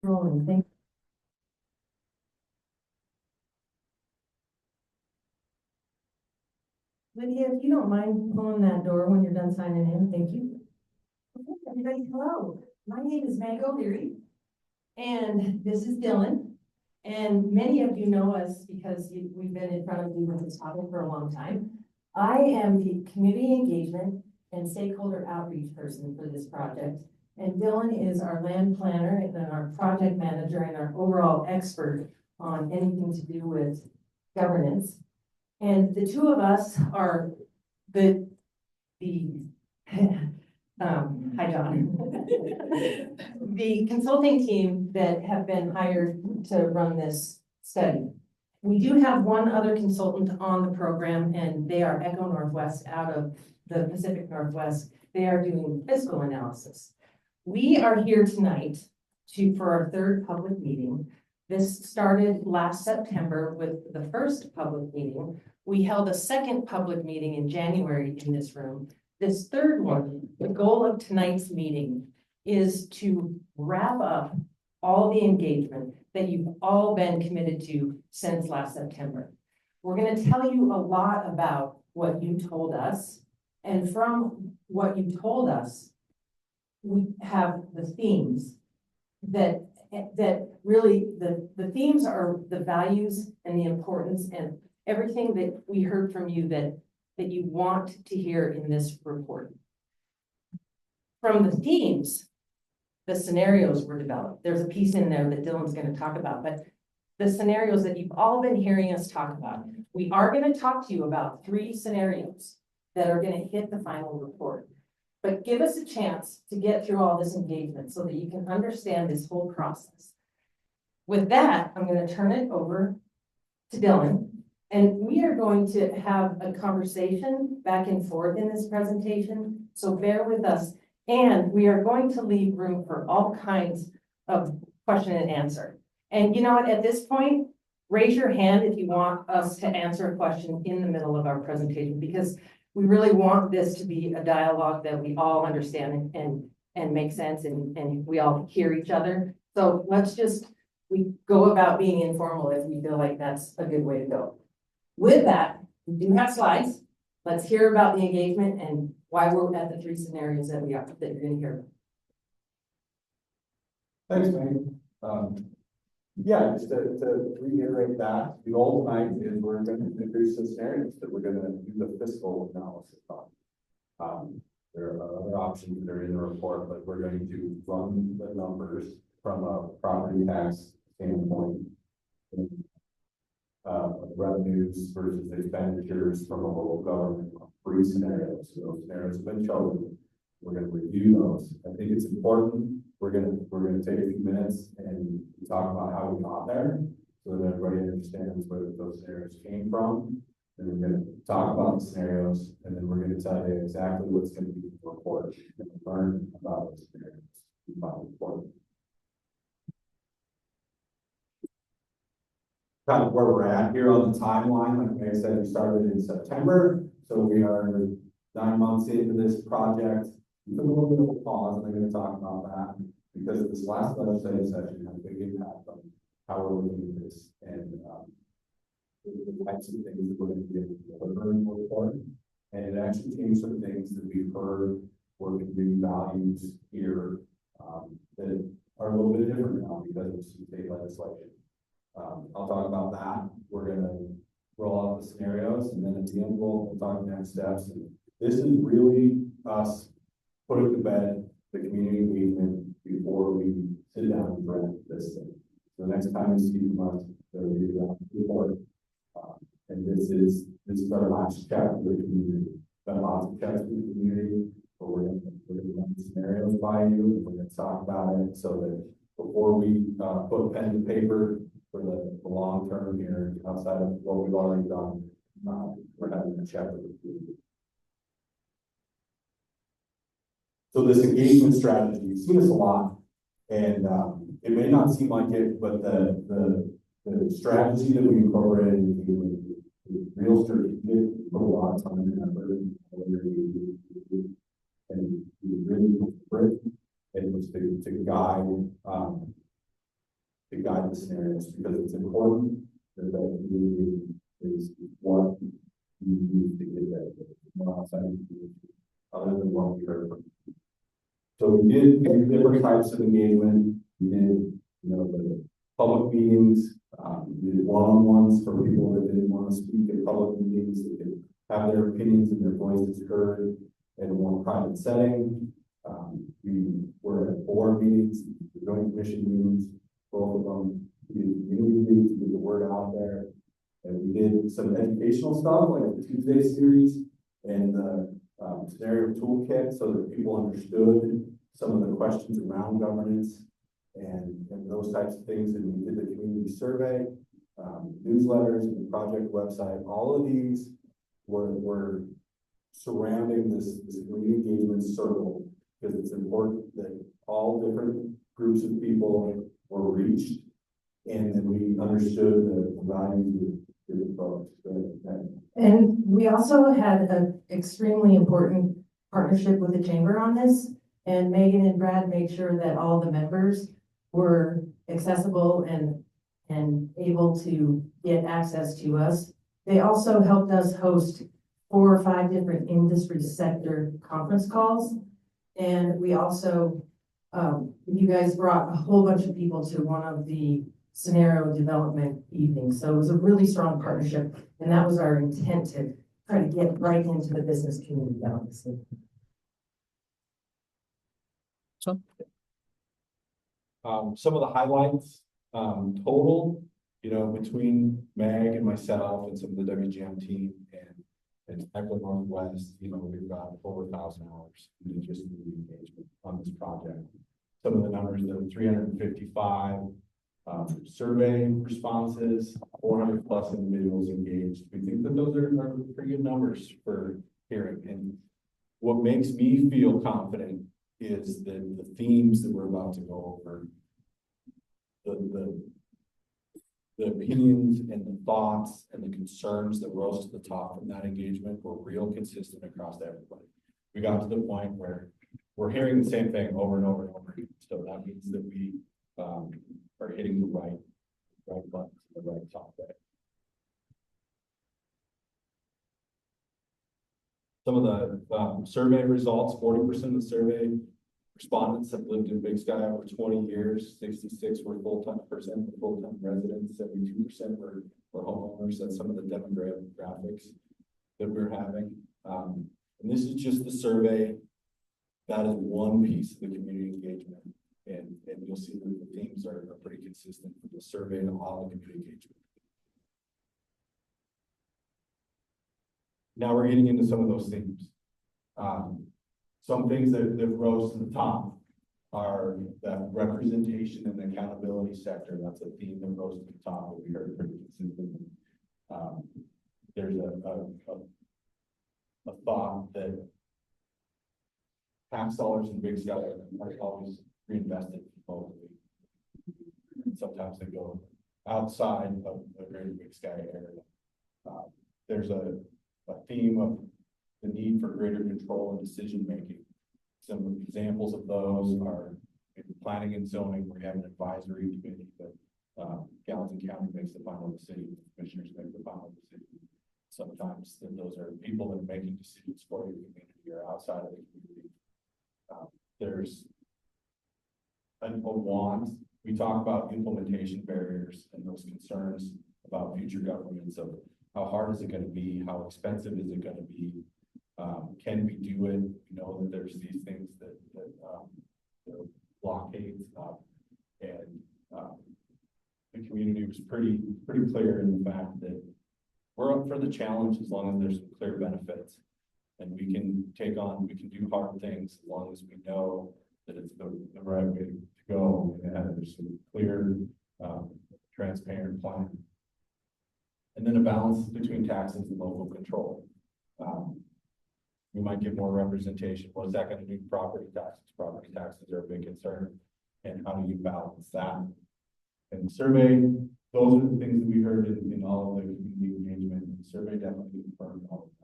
Rolling, thank Lydia, if you don't mind pulling that door when you're done signing in, thank you. Okay, everybody, hello. My name is Meg O'Leary, and this is Dylan. And many of you know us because we've been in front of you with this topic for a long time. I am the community engagement and stakeholder outreach person for this project. And Dylan is our land planner and then our project manager and our overall expert on anything to do with governance. And the two of us are the hi, John. The consulting team that have been hired to run this study. We do have one other consultant on the program, and they are Echo Northwest out of the Pacific Northwest. They are doing fiscal analysis. We are here tonight for our third public meeting. This started last September with the first public meeting. We held a second public meeting in January in this room. This third one, the goal of tonight's meeting is to wrap up all the engagement that you've all been committed to since last September. We're going to tell you a lot about what you told us, and from what you told us, we have the themes that really the themes are the values and the importance and everything that we heard from you that you want to hear in this report. From the themes, the scenarios were developed. There's a piece in there that Dylan's going to talk about, but the scenarios that you've all been hearing us talk about, we are going to talk to you about 3 scenarios that are going to hit the final report. But give us a chance to get through all this engagement so that you can understand this whole process. With that, I'm going to turn it over to Dylan, and we are going to have a conversation back and forth in this presentation, so bear with us. And we are going to leave room for all kinds of question and answer. And you know what, at this point, raise your hand if you want us to answer a question in the middle of our presentation, because we really want this to be a dialogue that we all understand and make sense and we all hear each other. So we go about being informal if we feel like that's a good way to go. With that, we do have slides. Let's hear about the engagement and why we're at the 3 scenarios that you're going to hear. Thanks, Meg. Yeah, just to reiterate that, the goal tonight is we're going to introduce the scenarios that we're going to do the fiscal analysis on. There are other options that are in the report, but we're going to run the numbers from a property tax standpoint, revenues versus expenditures from a local government, 3 scenarios. So those scenarios have been chosen. We're going to review those. I think it's important. We're going to take a few minutes and talk about how we got there so that everybody understands where those scenarios came from. And we're going to talk about the scenarios, and then we're going to tell you exactly what's going to be in the report and learn about those scenarios in the report. Kind of where we're at here on the timeline. Like I said, we started in September, so we are 9 months into this project. We took a little bit of a pause, and I'm going to talk about that because this last legislative session had a big impact on how we're looking at this and the types of things that we're going to be able to deliver in the report. And it actually changed some things that we've heard were community values here that are a little bit different now because of some state legislation. I'll talk about that. We're going to roll out the scenarios, and then at the end we'll talk next steps. And this is really us putting to bed the community engagement before we sit down and draft this thing. So the next time you see from us, there will be a report. And this is our last check with the community. Done lots of checks with the community, but we're going to run the scenarios by you, and we're going to talk about it so that before we put pen to paper for the long term here, outside of what we've already done, we're having a check with the community. So this engagement strategy, you've seen this a lot, and it may not seem like it, but the strategy that we incorporated into real strategic, we put a lot of time and effort and we really put it. It was to guide guide the scenarios, because it's important that the community is what you need to get there. More outside of the community, other than what we heard from. So we did different types of engagement. We did, the public meetings, we did one-on-ones for people that didn't want to speak in public meetings. They could have their opinions and their voices heard in a more private setting. We were at board meetings, joint commission meetings, both of them. We did community meetings, to get the word out there. And we did some educational stuff like the Tuesday series and the scenario toolkit, so that people understood some of the questions around governance and those types of things. And we did the community survey, newsletters, and the project website. All of these were surrounding this community engagement circle, because it's important that all different groups of people were reached, and that we understood the values of the folks. And we also had an extremely important partnership with the chamber on this. And Megan and Brad made sure that all the members were accessible and able to get access to us. They also helped us host 4 or 5 different industry sector conference calls. And we also, you guys brought a whole bunch of people to one of the scenario development evenings. So it was a really strong partnership. And that was our intent, to try to get right into the business community, obviously. Some of the highlights, total, between Meg and myself and some of the WGM team and Eckler Northwest, we've got over 1,000 hours in just community engagement on this project. Some of the numbers, the 355 survey responses, 400 plus individuals engaged. We think that those are pretty good numbers for hearing. And what makes me feel confident is the themes that we're about to go over, the opinions and the thoughts and the concerns that rose to the top from that engagement were real consistent across everybody. We got to the point where we're hearing the same thing over and over and over again. So that means that we are hitting the right buttons, the right topic. Some of the survey results, 40% of the survey respondents have lived in Big Sky over 20 years, 66 were full-time residents, 72% were homeowners. That's some of the demographics that we're having. And this is just the survey. That is one piece of the community engagement. And you'll see that the themes are pretty consistent with the survey and all the community engagement. Now we're getting into some of those themes. Some things that rose to the top are that representation and accountability sector. That's a theme that rose to the top that we heard pretty consistently. There's a thought that tax dollars in Big Sky are always reinvested locally. Sometimes they go outside of the greater Big Sky area. There's a theme of the need for greater control and decision making. Some examples of those are in planning and zoning, where you have an advisory committee that Gallatin County makes the final decision, the commissioners make the final decision. Sometimes those are people that are making decisions for your community or outside of the community. There's a want. We talk about implementation barriers and those concerns about future governments of how hard is it going to be? How expensive is it going to be? Can we do it? We know that there's these things that blockades and the community was pretty clear in the fact that we're up for the challenge as long as there's some clear benefits, and we can do hard things as long as we know that it's the right way to go, and there's some clear, transparent plan. And then a balance between taxes and local control. We might get more representation. What is that going to do to property taxes? Property taxes are a big concern. And how do you balance that? And the survey, those are the things that we heard in all of the community engagement. And the survey definitely confirmed all of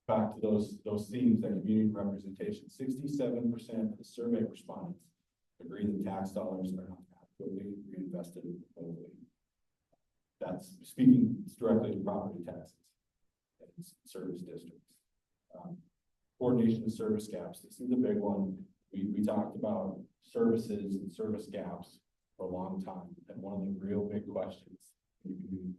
that. Back to those themes, that community representation. 67% of the survey respondents agree that tax dollars are not adequately reinvested locally. That's speaking directly to property taxes and service districts. Coordination of service gaps. This is the big one. We talked about services and service gaps for a long time. And one of the real big questions in communities,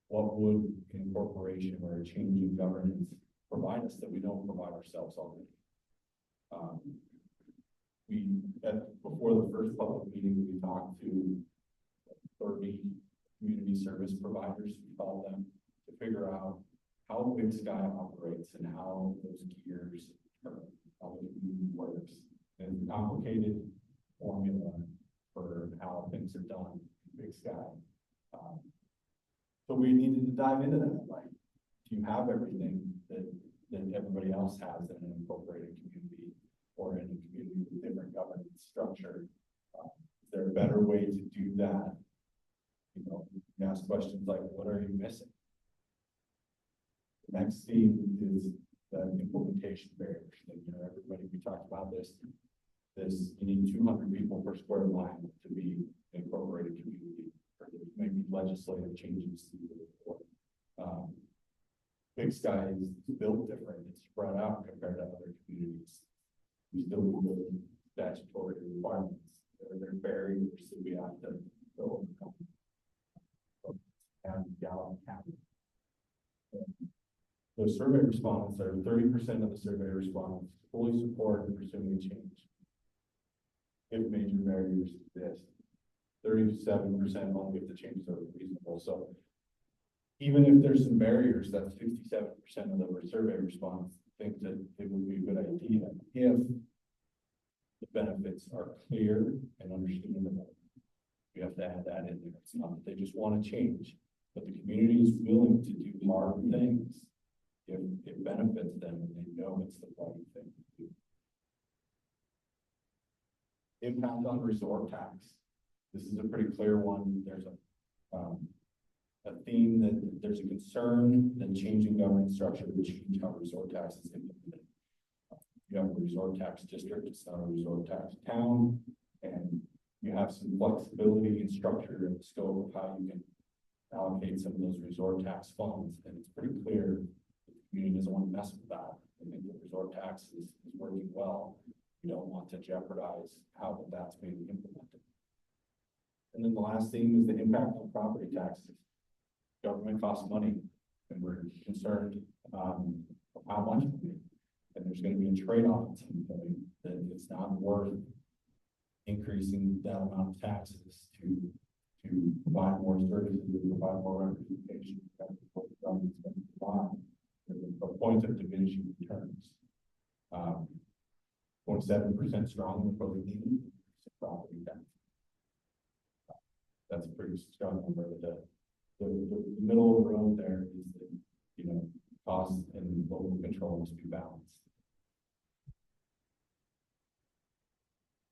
what would incorporation or a change in governance provide us that we don't provide ourselves already? Before the first public meeting, we talked to 30 community service providers, we call them, to figure out how Big Sky operates and how those gears turn, how it works. And it's a complicated formula for how things are done in Big Sky. So we needed to dive into that. Like, do you have everything that everybody else has in an incorporated community or in a community with different governance structure? Is there a better way to do that? You know, you ask questions like, what are you missing? The next theme is the implementation barriers. And, you know, everybody, we talked about this, you need 200 people per square mile to be an incorporated community, or maybe legislative changes to the report. Big Sky is built different. It's spread out compared to other communities. We still need statutory requirements. There are barriers that we have to overcome. And Gallup County. The survey respondents are 30% of the survey respondents fully support and pursuing change. If major barriers exist, 37% only if the changes are reasonable. So even if there's some barriers, that's 57% of the survey respondents think that it would be a good idea if the benefits are clear and understandable. We have to add that in there. It's not that they just want to change, but the community is willing to do hard things if it benefits them and they know it's the right thing to do. Impact on resort tax. This is a pretty clear one. There's a theme that there's a concern that changing governance structure would change how resort tax is implemented. You have a resort tax district, it's not a resort tax town, and you have some flexibility in structure and scope of how you can allocate some of those resort tax funds, and it's pretty clear that the community doesn't want to mess with that. I think the resort tax is working well. We don't want to jeopardize how that's being implemented. And then the last thing is the impact on property taxes. Government costs money, and we're concerned of how much money. And there's going to be a trade-off at some point that it's not worth increasing that amount of taxes to provide more services, to provide more representation. That's what the government's going to provide. There's a point of diminishing returns. 27% strong in the property tax. That's a pretty strong number. The middle of the road there is that, you know, costs and local control must be balanced.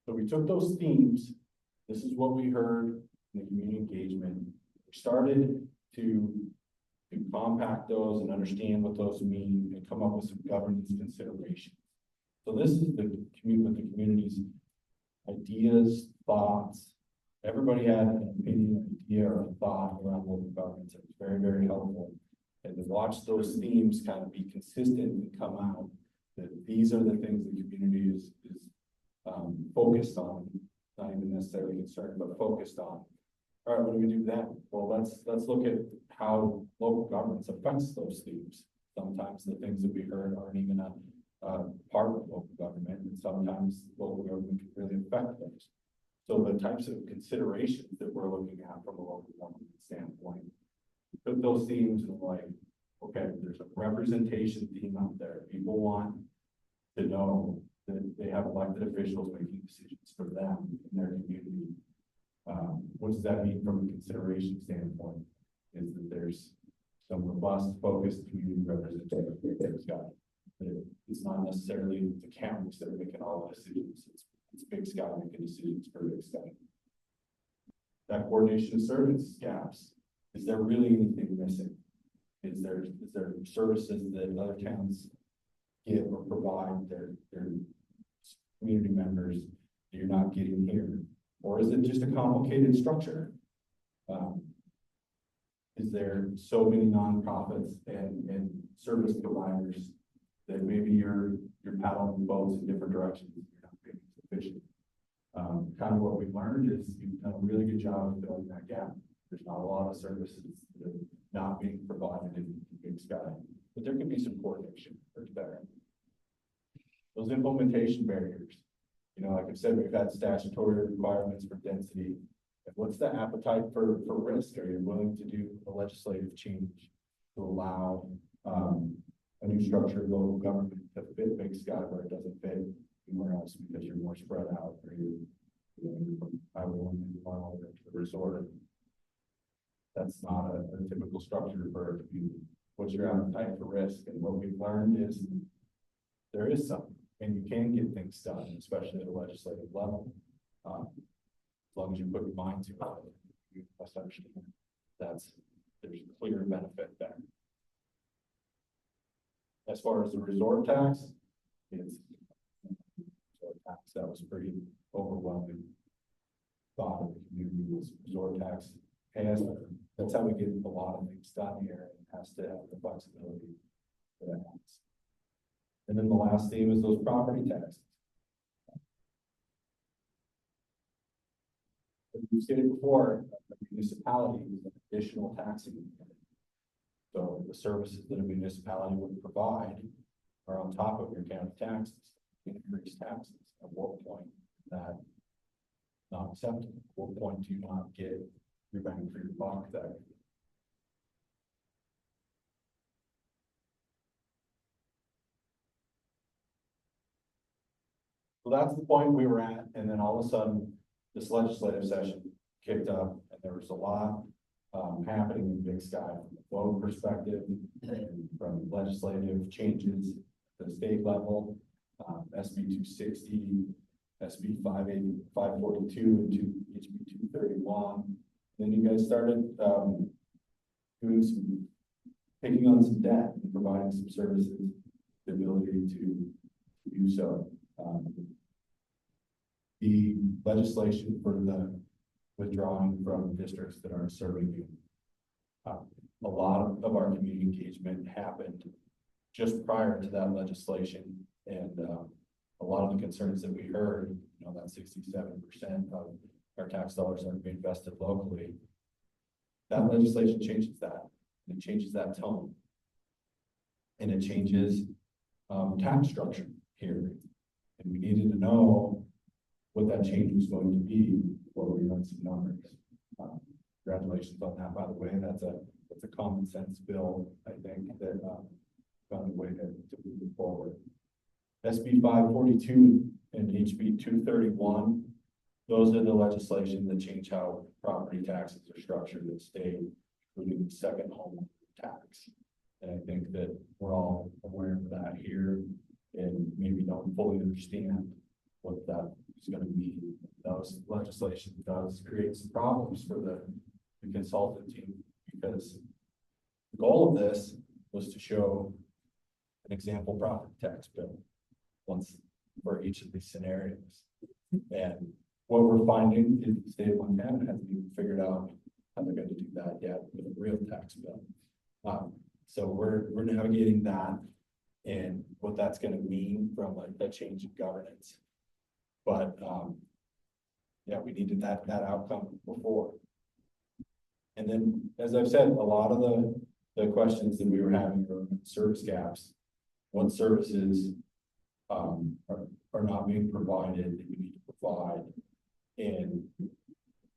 So we took those themes. This is what we heard in the community engagement. We started to compact those and understand what those mean and come up with some governance considerations. So this is the community's ideas, thoughts. Everybody had an opinion, idea, or a thought around local governance. It was very, very helpful. And to watch those themes kind of be consistent and come out, that these are the things the community is focused on, not even necessarily concerned, but focused on. All right, what do we do then? Well, let's look at how local governance affects those themes. Sometimes the things that we heard aren't even a part of local government, and sometimes local government can really affect those. So the types of considerations that we're looking at from a local government standpoint, we put those themes and like, okay, there's a representation theme out there. People want to know that they have elected officials making decisions for them in their community. What does that mean from a consideration standpoint? Is that there's some robust, focused community representation. It's not necessarily the counties that are making all the decisions. It's Big Sky making decisions for Big Sky. That coordination of service gaps. Is there really anything missing? Is there services that other towns give or provide their community members that you're not not getting here? Or is it just a complicated structure? Is there so many nonprofits and service providers that maybe you're paddling boats in different directions, you're not being sufficient? Kind of what we've learned is you've done a really good job of filling that gap. There's not a lot of services that are not being provided in Big Sky, but there can be some coordination or better. Those implementation barriers, you know, like I said, we've had statutory requirements for density. What's the appetite for risk? Are you willing to do a legislative change to allow a new structure of local government to fit Big Sky where it doesn't fit anywhere else because you're more spread out, or you're from Highway 1 all over to the resort? That's not a typical structure for a community. What's your appetite for risk? And what we've learned is there is some, and you can get things done, especially at a legislative level. As long as you put your mind to it, you must understand there's a clear benefit there. As far as the resort tax, it's resort tax that was pretty overwhelming. Thought of the community was resort tax. And that's how we get a lot of things done here. It has to have the flexibility for that. And then the last theme is those property taxes. As we've stated before, a municipality is an additional taxing unit. So the services that a municipality would provide are on top of your county taxes, increased taxes. At what point is that not acceptable? At what point do you not get your bang for your buck there? So that's the point we were at, and then all of a sudden, this legislative session kicked up, and there was a lot happening in Big Sky from the vote perspective, and from legislative changes at the state level, SB 260, SB 580, 542, and HB 231. Then you guys started taking on some debt and providing some services, the ability to do so. The legislation for the withdrawing from districts that aren't serving you. A lot of our community engagement happened just prior to that legislation, and a lot of the concerns that we heard, you know, that 67% of our tax dollars aren't being invested locally. That legislation changes that. It changes that tone, and it changes tax structure here. And we needed to know what that change was going to be before we run some numbers. Congratulations on that, by the way. That's a common sense bill, I think, that found a way to move it forward. SB 542 and HB 231, those are the legislation that change how property taxes are structured in the state, including the second home tax. And I think that we're all aware of that here, and maybe don't fully understand what that is going to be. Those legislation does create some problems for the consultant team, because the goal of this was to show an example property tax bill once for each of these scenarios. And what we're finding is the state of Montana hasn't even figured out how they're going to do that yet with a real tax bill. So we're navigating that and what that's going to mean from a change in governance. But yeah, we needed that outcome before. And then, as I've said, a lot of the questions that we were having were service gaps. What services are not being provided that you need to provide? And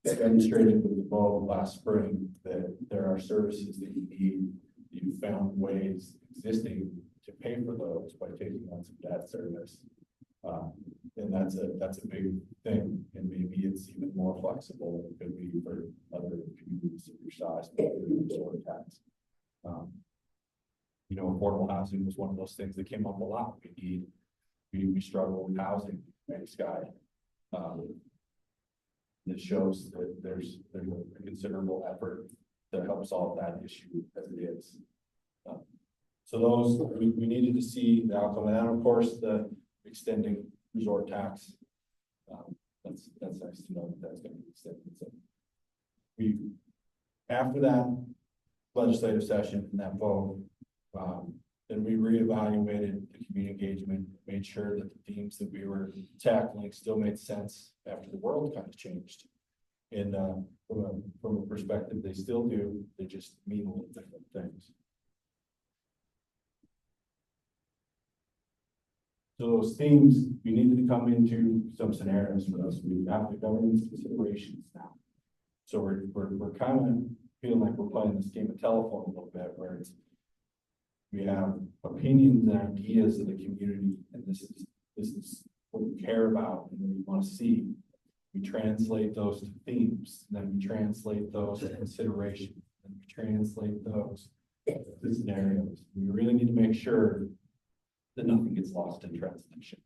demonstrated with the vote last spring that there are services that you need. You found ways existing to pay for those by taking on some debt service. And that's a big thing, and maybe it's even more flexible than it could be for other communities of your size, sort of tax. You know, affordable housing was one of those things that came up a lot. We struggle with housing in Big Sky. This shows that there's a considerable effort to help solve that issue as it is. So those we needed to see the outcome, and then of course the extending resort tax. That's that's nice to know that that's gonna be extended. So we, after that legislative session and that vote, then we reevaluated the community engagement, made sure that the themes that we were tackling still made sense after the world kind of changed. And from a perspective, they still do, they just mean a little different things. So those themes, we needed to come into some scenarios for us. We have the governance considerations now. So we're kind of feeling like we're playing this game of telephone a little bit, where it's, we have opinions and ideas of the community, and this is what we care about and what we want to see. We translate those to themes, and then we translate those to considerations, and we translate those to scenarios. We really need to make sure that nothing gets lost in translation.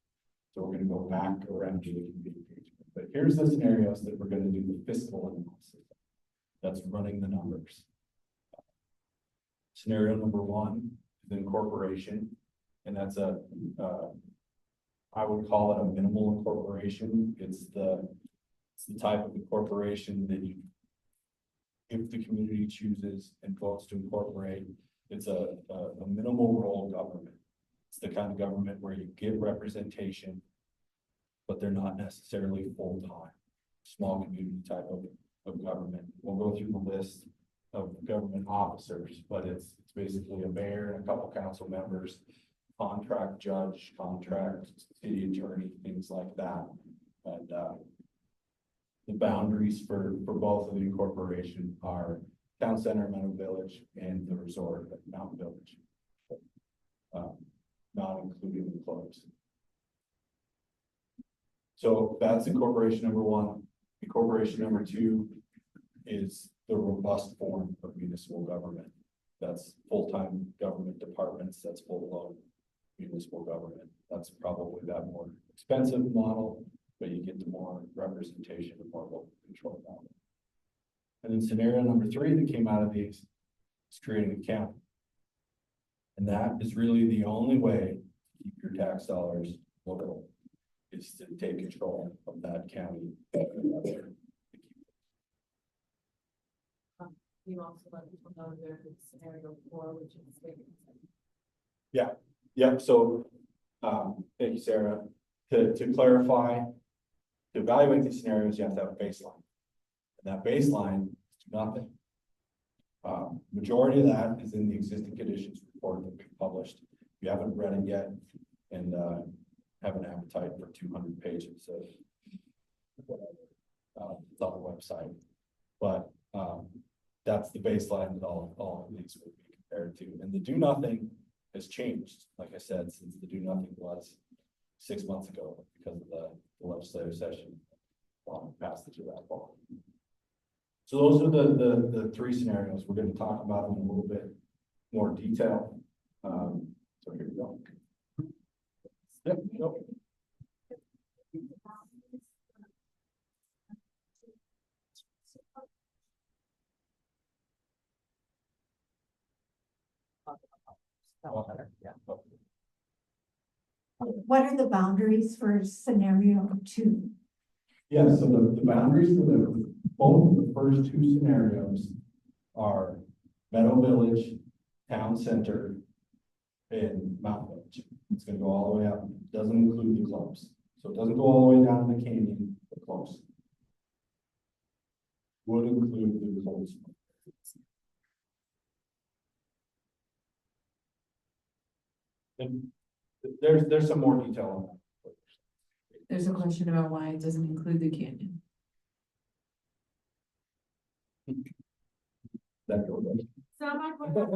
So we're going to go back around to the community engagement. But here's the scenarios that we're going to do the fiscal analysis. That's running the numbers. Scenario number one is incorporation, and that's I would call it a minimal incorporation. It's the type of incorporation that you, if the community chooses and votes to incorporate, it's a minimal role government. It's the kind of government where you get representation, but they're not necessarily full-time, small community type of government. We'll go through the list of government officers, but it's basically a mayor and a couple council members, contract judge, contract city attorney, things like that. And the boundaries for both of the incorporation are town center, Meadow Village, and the resort at Mountain Village, not including the clubs. So that's incorporation number one. Incorporation number two is the robust form of municipal government. That's full-time government departments. That's full-blown municipal government. That's probably that more expensive model, but you get to more representation and more local control model. And then scenario number three that came out of these is creating a county. And that is really the only way to keep your tax dollars local, is to take control of that county. You also let people know there's scenario 4, which is state consent. Yeah, yep. So thank you, Sarah. To clarify, to evaluate these scenarios, you have to have a baseline. And that baseline is nothing. Majority of that is in the existing conditions report that we've published. If you haven't read it yet and have an appetite for 200 pages of whatever, it's on the website. But that's the baseline that all of these would be compared to. And the do nothing has changed, like I said, since the do nothing was 6 months ago because of the legislative session passage of that law. So those are the three scenarios. We're going to talk about them in a little bit more detail. So here we go. Yep, yep. Yeah. What are the boundaries for scenario 2? Yeah, so the boundaries for both of the first two scenarios are Meadow Village, Town Center, and Mountain Village. It's going to go all the way up. It doesn't include the clubs. So it doesn't go all the way down to the canyon, but close. Would include the clubs. And there's some more detail on that. There's a question about why it doesn't include the canyon. That goes. It's not my question.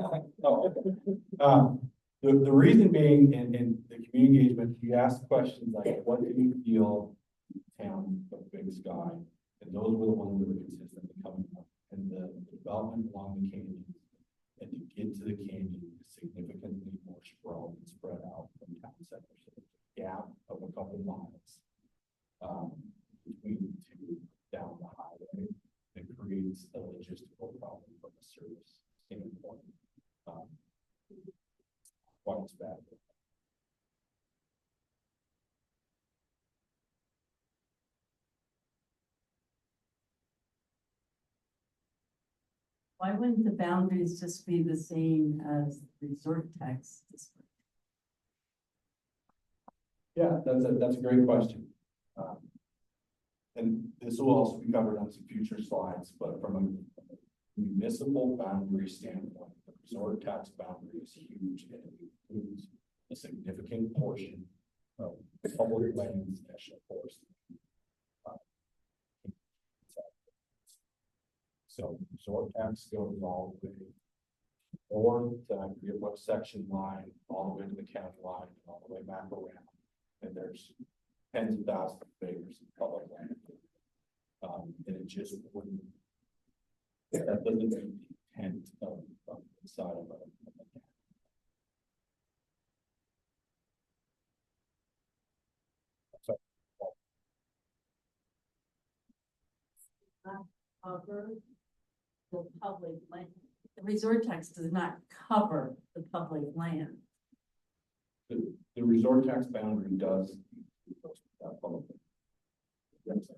Oh, the reason being in the community engagement, you ask questions like, what do you feel town of Big Sky? And those were the ones that were consistently coming up. And the development along the canyon and to get to the canyon is significantly more sprawled and spread out from town center. So there's a gap of a couple miles between the two down the highway. It creates a logistical problem from a service standpoint. Quite as bad. Why wouldn't the boundaries just be the same as resort tax district? Yeah, that's a great question. And this will also be covered on some future slides, but from a municipal boundary standpoint, the resort tax boundary is huge and it includes a significant portion of public lands, national forest. So resort tax goes all the way north to I forget what section line, all the way to the county line, all the way back around. And there's tens of thousands of acres of public land. And it just wouldn't, that doesn't meet the intent of the side of a. So, Cover the public land. The resort tax does not cover the public land. the resort tax boundary does. Public. Yes.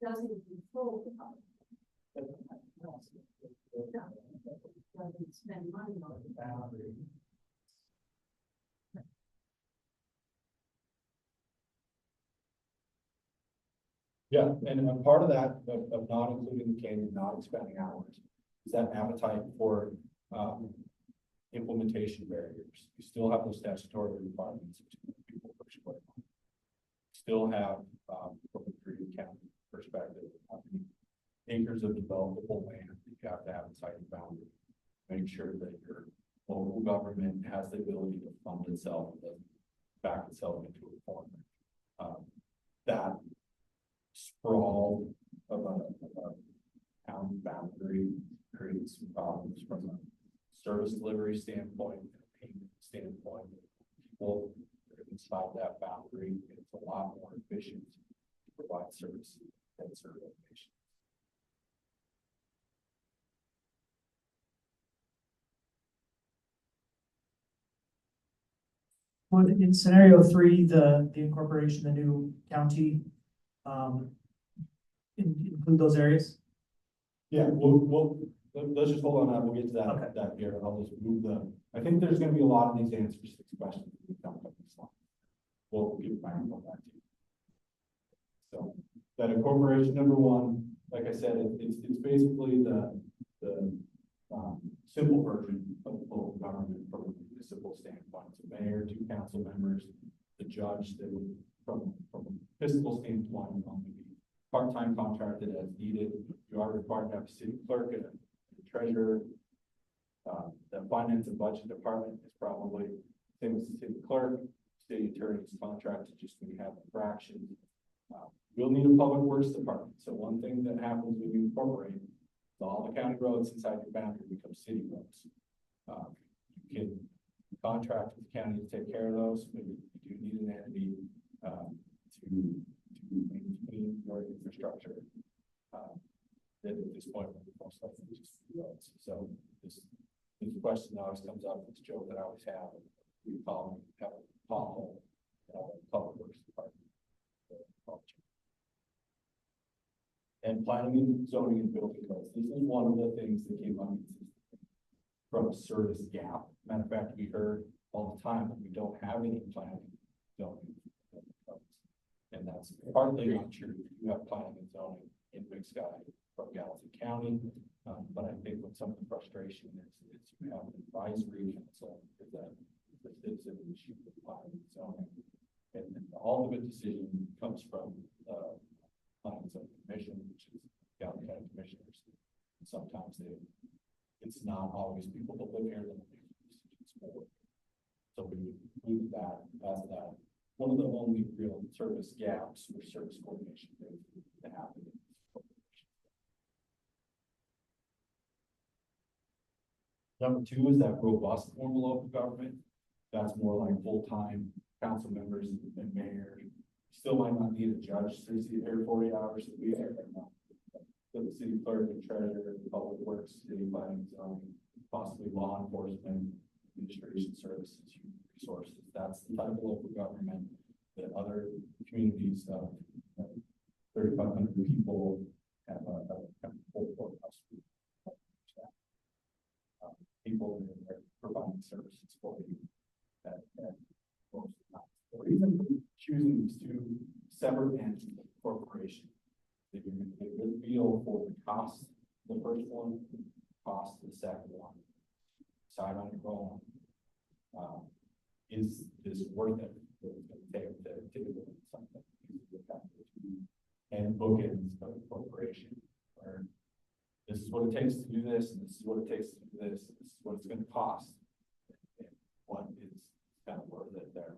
Doesn't control the public. Doesn't spend money on the boundary. Yeah, and a part of that, of not including the canyon, not expanding hours, is that appetite for, implementation barriers. You still have those statutory requirements of 2 people per square mile. Still have, from a Green County perspective, how many acres of developable land you have to have inside your boundary. Make sure that your local government has the ability to fund itself and doesn't back itself into a corner. That sprawl of a town boundary creates some problems from a service delivery standpoint, a payment standpoint. People that are inside that boundary, it's a lot more efficient to provide services than serve locations. Would in scenario 3, the incorporation, the new county, include those areas? Yeah, let's just hold on that. We'll get to that, Okay. that here. I'll just move I think there's gonna be a lot of these answers to these questions. We don't have this slide. We'll get back on that too. So that incorporation number 1, like I said, it's basically the simple version of local government from a municipal standpoint. So mayor, 2 council members, the judge that would, from a fiscal standpoint, only be part-time contracted as needed. You are required to have a city clerk and a treasurer. The finance and budget department is probably same as the city clerk. City attorney's contracted just when you have infractions. You'll need a public works department. So one thing that happens when you incorporate is all the county roads inside your boundary become city roads. You can contract with the county to take care of those, but you do need an entity to maintain your infrastructure. That at this point, most likely just roads. So this question always comes up. It's a joke that I always have. We call them have a pothole public works department. And planning and zoning and building codes. This is one of the things that came up from a service gap. Matter of fact, we heard all the time that we don't have any planning zoning codes. And that's partly not true. You have planning and zoning in Big Sky from Gallatin County. But I think what some of the frustration is you have an advisory council that it's an issue with planning and zoning. And the ultimate decision comes from planning and zoning commission, which is Gallatin County commissioners. And sometimes it's not always people that live here that make decisions for. So we would include that as that one of the only real service gaps or service coordination things that happen. Number 2 is that robust form of local government. That's more like full-time council members and mayors. Still might not need a judge 60 or 40 hours a week. So the city clerk and treasurer, public works, city planning, zoning, possibly law enforcement, administration services, human resources. That's the type of local government that other communities of 3,500 people have a full courthouse. People that are providing services for you that most of the time. The reason for choosing these two separate entities of corporation, that you're going to get a good feel for the cost of the first one, cost of the second one, decide on your own. Is this worth it? What it's going to take to do something? And bookends of corporation, where this is what it takes to do this, and this is what it takes to do this, and this is what it's going to cost, and what is kind of worth it there.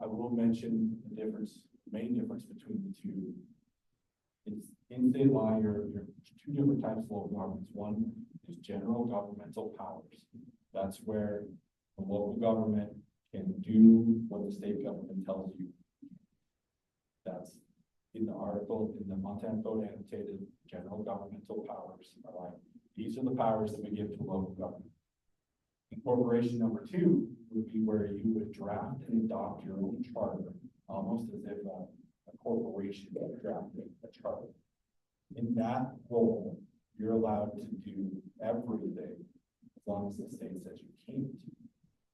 I will mention the difference, main difference between the two. It's in state law, you're two different types of local governments. One is general governmental powers. That's where the local government can do what the state government tells you. That's in the article in the Montana Code annotated. General governmental powers are like, these are the powers that we give to local government. Incorporation number two would be where you would draft and adopt your own charter, almost as if a corporation drafted a charter. In that role, you're allowed to do everything as long as the state says you can't.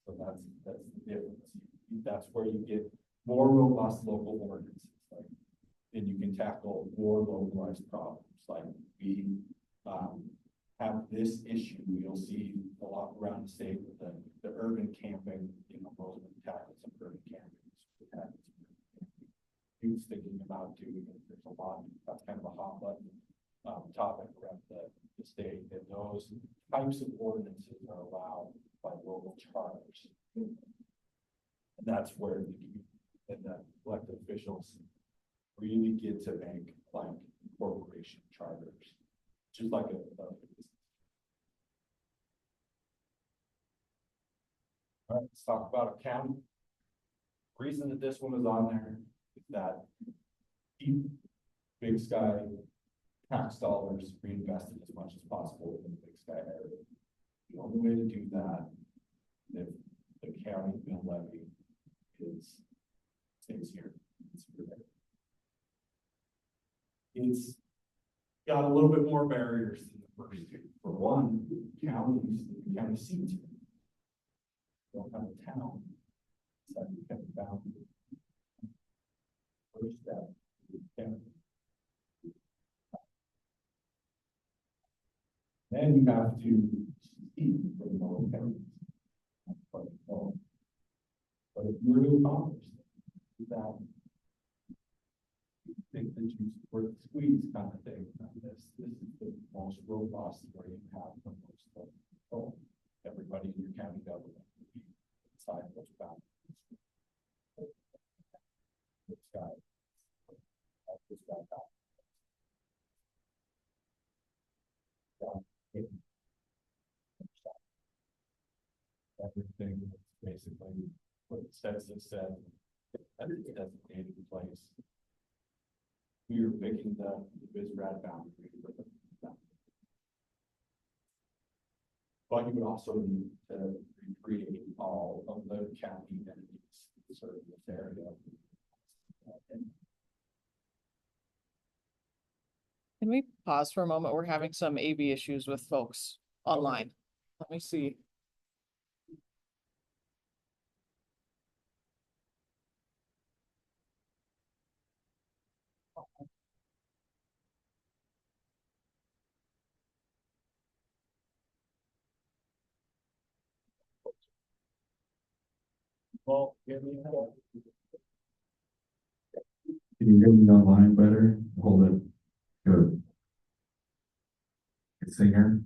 So that's the difference. That's where you get more robust local ordinances. Like, and you can tackle more localized problems. Like we have this issue, you'll see a lot around the state with the urban camping, Roseman tackled some urban camping. Who's thinking about doing it? There's a lot, that's kind of a hot button topic around the state, and those types of ordinances are allowed by local charters. And that's where the elected officials really get to make like corporation charters, just like all right, let's talk about a county. Reason that this one is on there is that keep Big Sky tax dollars reinvested as much as possible in the Big Sky area. The only way to do that, if the county mill levy stays here. It's got a little bit more barriers than the first two. For one, county seat. Don't have a town. So you can found first step. Then you have to seek for the local counties. But if you were to accomplish that, think that you were the squeeze kind of thing. This is the most robust where you have the most control. Everybody in your county government will be inside those boundaries. This guy everything is basically what it says that is designated place. We are picking the BizRad boundary for the boundary. But you would also need to recreate all of the county entities that serve this area. Can we pause for a moment? We're having some AV issues with folks online. Let me see. Well, Can you hear me online better? Hold it. Good. Singer.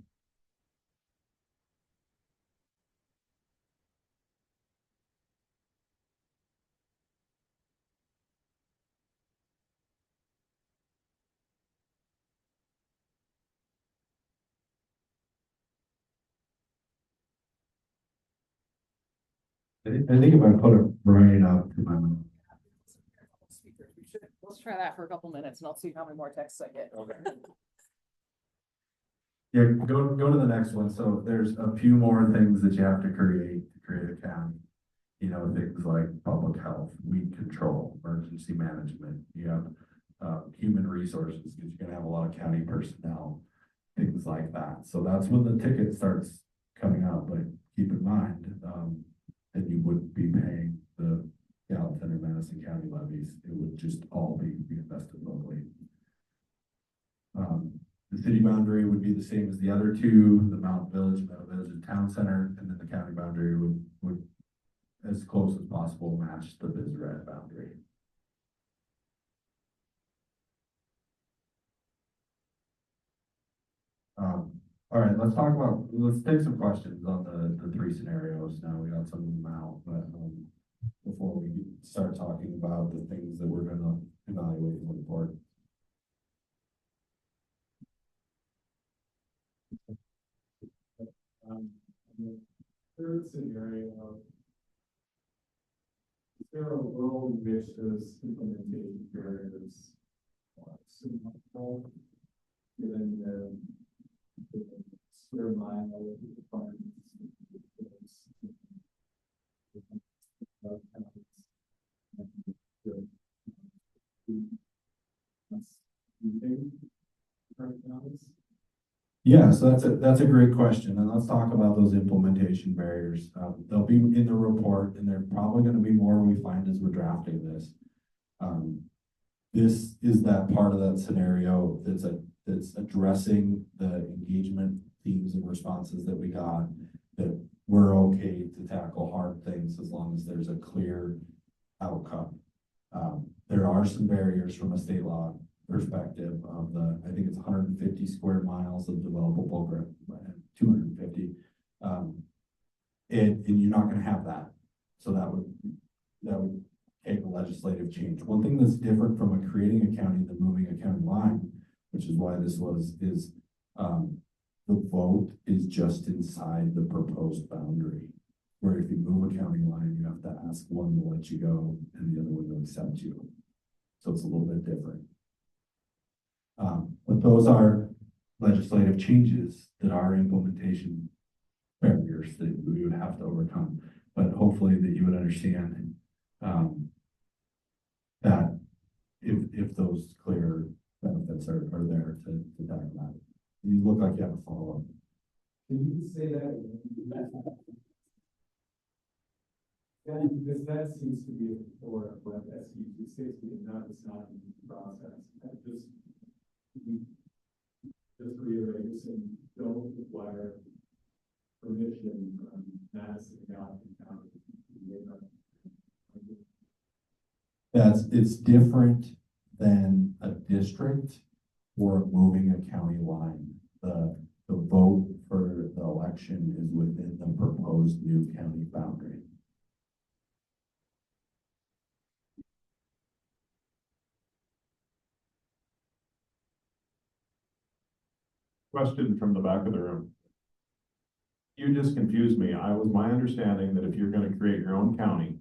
I think if I put it right up to my mouth. Let's try that for a couple minutes and I'll see how many more texts I get. okay. Yeah, go to the next one. So there's a few more things that you have to create a county. You know, things like public health, weed control, emergency management. You have human resources, because you're gonna have a lot of county personnel, things like that. So that's when the ticket starts coming out, but keep in mind, that you wouldn't be paying the Gallatin or Madison County levies. It would just all be reinvested locally. The city boundary would be the same as the other two, the Mountain Village, Meadow Village, and Town Center, and then the county boundary would as close as possible match the BizRed boundary. All right, let's take some questions on the three scenarios. Now we got some of them out, but before we start talking about the things that we're gonna evaluate and report. The third scenario, is there a world in which those implementation barriers are symmetrical, given the square mile requirements? Yeah, so that's a great question, and let's talk about those implementation barriers. They'll be in the report, and they're probably going to be more we find as we're drafting this. This is that part of that scenario that's addressing the engagement themes and responses that we got, that we're okay to tackle hard things as long as there's a clear outcome. There are some barriers from a state law perspective of I think it's 150 square miles of developable ground, 250. And you're not going to have that. So that would take a legislative change. One thing that's different from creating a county than moving a county line, which is why this is the vote is just inside the proposed boundary. Where if you move a county line, you have to ask one to let you go and the other one to accept you. So it's a little bit different. But those are legislative changes that are implementation barriers that we would have to overcome. But hopefully that you would understand that if those clear benefits are there to talk about it. You look like you have a follow-up. Can you say that? Yeah, because that seems to be a core of what SU 260 and not the signing process. Just reiterate, and don't require permission from Madison County. It's different than a district or moving a county line. The vote for the election is within the proposed new county boundary. Question from the back of the room. You just confused me. My understanding that if you're going to create your own county,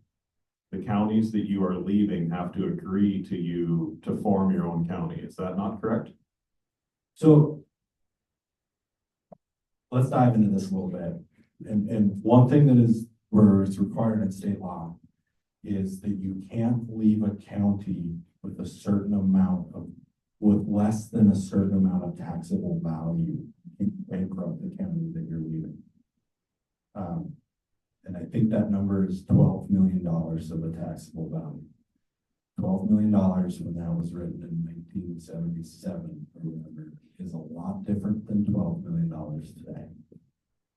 the counties that you are leaving have to agree to you to form your own county. Is that not correct? So let's dive into this a little bit. And one thing that is where it's required in state law is that you can't leave a county with a certain amount of with less than a certain amount of taxable value in bankrupt the county that you're leaving. And I think that number is $12 million of a taxable value. $12 million when that was written in 1977 or whatever is a lot different than $12 million today.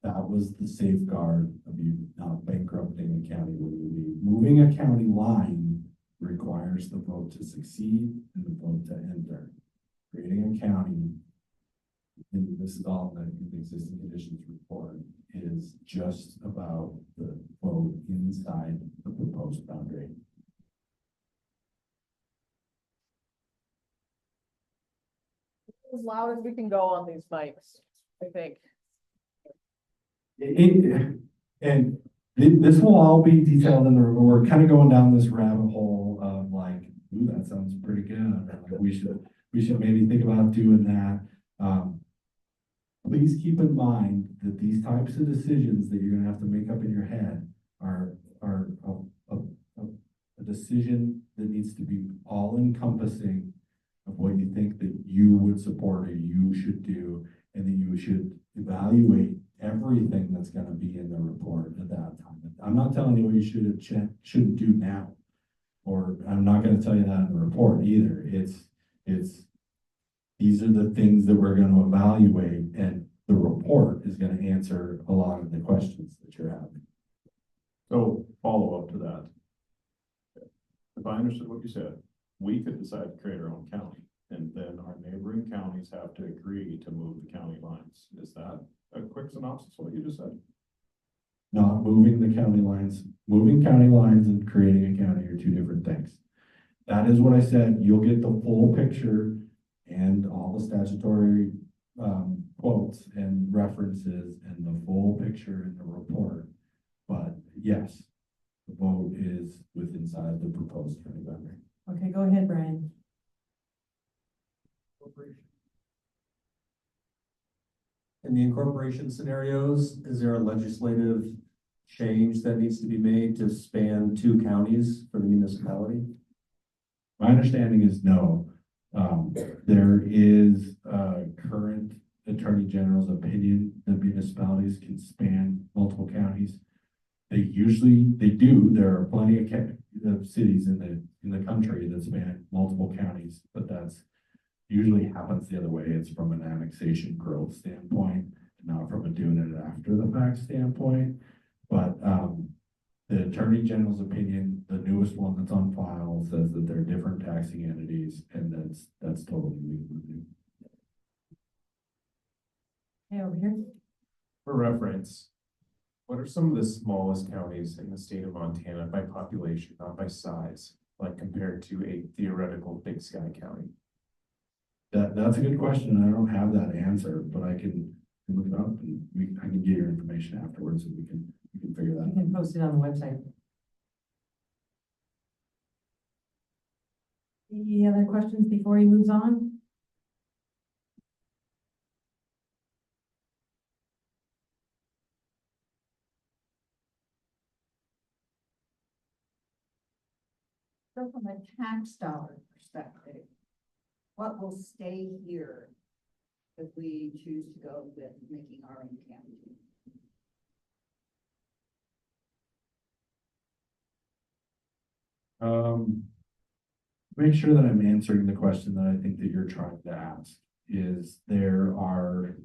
That was the safeguard of you not bankrupting a county when you leave. Moving a county line requires the vote to succeed and the vote to enter. Creating a county, and this is all in the existing conditions report, is just about the vote inside the proposed boundary. As loud as we can go on these mics, I think. And this will all be detailed in the report. We're kind of going down this rabbit hole of like, ooh, that sounds pretty good. Like we should maybe think about doing that. please keep in mind that these types of decisions that you're gonna have to make up in your head are a decision that needs to be all encompassing of what you think that you would support or you should do, and that you should evaluate everything that's gonna be in the report at that time. I'm not telling you what you shouldn't do now, or I'm not gonna tell you that in the report either. These are the things that we're gonna evaluate, and the report is gonna answer a lot of the questions that you're having. So follow up to that. If I understood what you said, we could decide to create our own county, and then our neighboring counties have to agree to move the county lines. Is that a quick synopsis of what you just said? Not moving the county lines, moving county lines and creating a county are two different things. That is what I said. You'll get the full picture and all the statutory quotes and references and the full picture in the report. But yes, the vote is with inside the proposed county boundary. Okay, go ahead, Brian. In the incorporation scenarios, is there a legislative change that needs to be made to span 2 counties for the municipality? My understanding is no. There is a current Attorney General's opinion that municipalities can span multiple counties. They do. There are plenty of cities in the country that span multiple counties, but that's usually happens the other way. It's from an annexation growth standpoint, not from a doing it after the fact standpoint. But the Attorney General's opinion, the newest one that's on file, says that they're different taxing entities, and that's totally legal. Hey, over here. For reference, what are some of the smallest counties in the state of Montana by population, not by size, like compared to a theoretical Big Sky county? That's a good question. I don't have that answer, but I can look it up and I can get your information afterwards, and we can figure that You out. can post it on the website. Any other questions before he moves on? So from a tax dollar perspective, what will stay here if we choose to go with making our own county? Make sure that I'm answering the question that I think that you're trying to ask. Is there are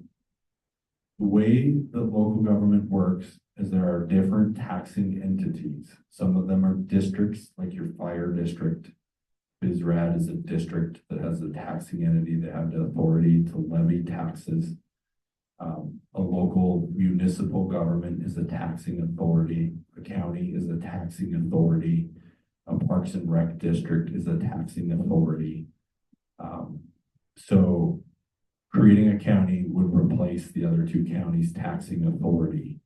the way that local government works is there are different taxing entities. Some of them are districts, like your fire district. BizRad is a district that has a taxing entity that have the authority to levy taxes. A local municipal government is a taxing authority. A county is a taxing authority. A Parks and Rec district is a taxing authority. So creating a county would replace the other 2 counties' taxing authority.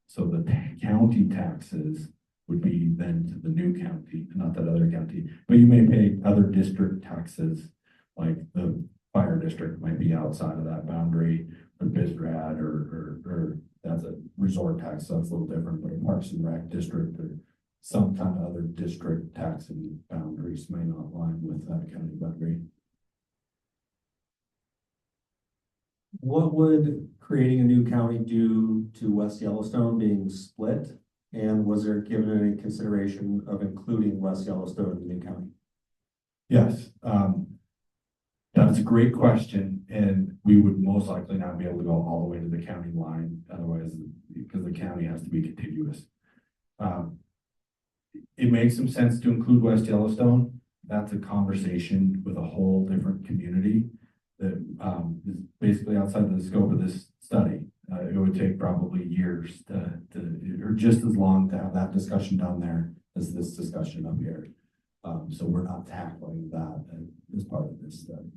So the county taxes would be then to the new county, not that other county. But you may pay other district taxes, like the fire district might be outside of that boundary, or BizRad, or that's a resort tax, so it's a little different. But a Parks and Rec district or some kind of other district taxing boundaries may not align with that county boundary. What would creating a new county do to West Yellowstone being split? And was there given any consideration of including West Yellowstone in the new county? Yes, that's a great question, and we would most likely not be able to go all the way to the county line, otherwise, because the county has to be contiguous. It makes some sense to include West Yellowstone. That's a conversation with a whole different community that is basically outside the scope of this study. It would take probably years or just as long to have that discussion down there as this discussion up here. So we're not tackling that as part of this study.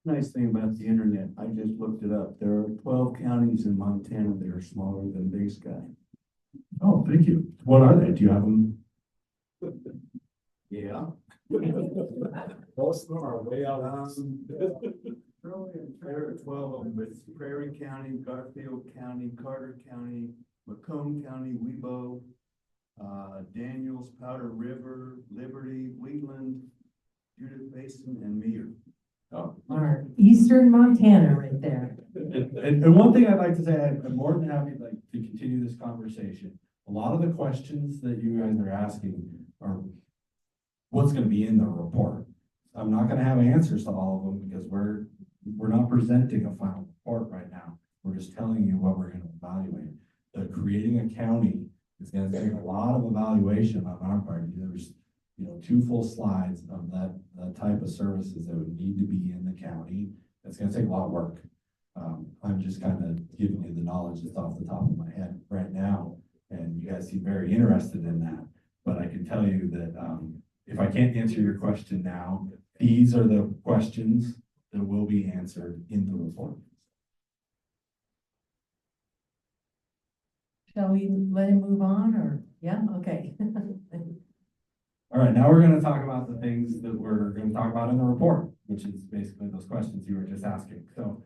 Nice thing about the internet, I just looked it up. There are 12 counties in Montana that are smaller than Big Sky. Oh, thank you. What are they? Do you have them? Yeah. Most of them are way out. There are 12 of them, but it's Prairie County, Garfield County, Carter County, Macomb County, Webo, Daniels, Powder River, Liberty, Wheatland, Judith Basin, and Meter. Oh. Our eastern Montana right there. And one thing I'd like to say, I'm more than happy like to continue this conversation. A lot of the questions that you guys are asking are what's gonna be in the report. I'm not gonna have answers to all of them because we're not presenting a final report right now. We're just telling you what we're gonna evaluate. The creating a county is gonna take a lot of evaluation on our part. There's, 2 full slides of that type of services that would need to be in the county. It's gonna take a lot of work. I'm just kind of giving you the knowledge that's off the top of my head right now, and you guys seem very interested in that. But I can tell you that if I can't answer your question now, these are the questions that will be answered in the report. Shall we let him move on or, yeah, okay. All right, now we're going to talk about the things that we're going to talk about in the report, which is basically those questions you were just asking. So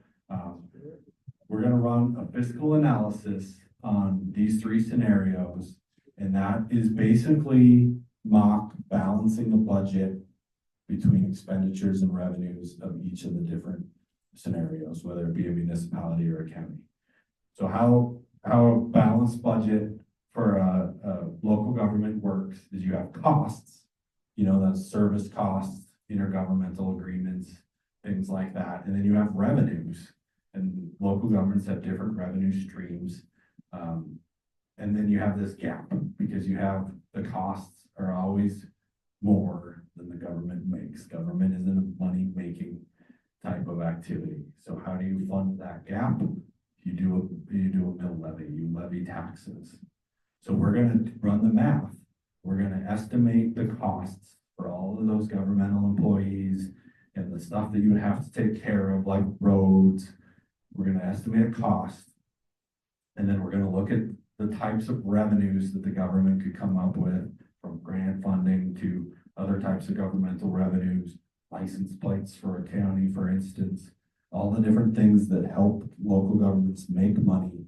we're going to run a fiscal analysis on these 3 scenarios, and that is basically mock balancing a budget between expenditures and revenues of each of the different scenarios, whether it be a municipality or a county. So how a balanced budget for a local government works is you have costs, that's service costs, intergovernmental agreements, things like that. And then you have revenues, and local governments have different revenue streams. And then you have this gap because you have the costs are always more than the government makes. Government isn't a money-making type of activity. So how do you fund that gap? You do a mill levy, you levy taxes. So we're going to run the math. We're going to estimate the costs for all of those governmental employees and the stuff that you would have to take care of, like roads. We're going to estimate a cost. And then we're going to look at the types of revenues that the government could come up with, from grant funding to other types of governmental revenues, license plates for a county, for instance, all the different things that help local governments make money.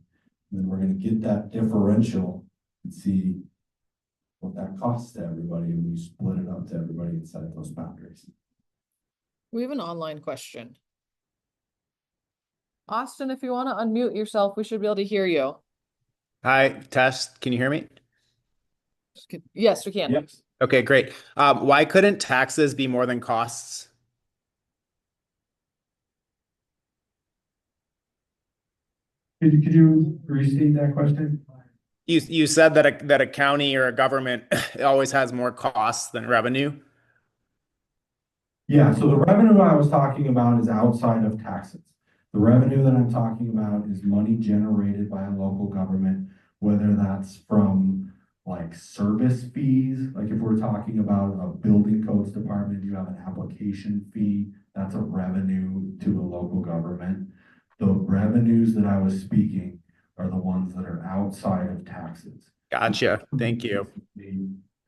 And then we're going to get that differential and see what that costs to everybody when you split it up to everybody inside those boundaries. We have an online question. Austin, if you want to unmute yourself, we should be able to hear you. Hi, test. Can you hear me? Yes, we can. Yep. Okay, great. Why couldn't taxes be more than costs? Could you restate that question? You said that a county or a government always has more costs than revenue. Yeah, so the revenue I was talking about is outside of taxes. The revenue that I'm talking about is money generated by a local government, whether that's from like service fees, like if we're talking about a building codes department, you have an application fee, that's a revenue to a local government. The revenues that I was speaking are the ones that are outside of taxes. Gotcha. Thank you.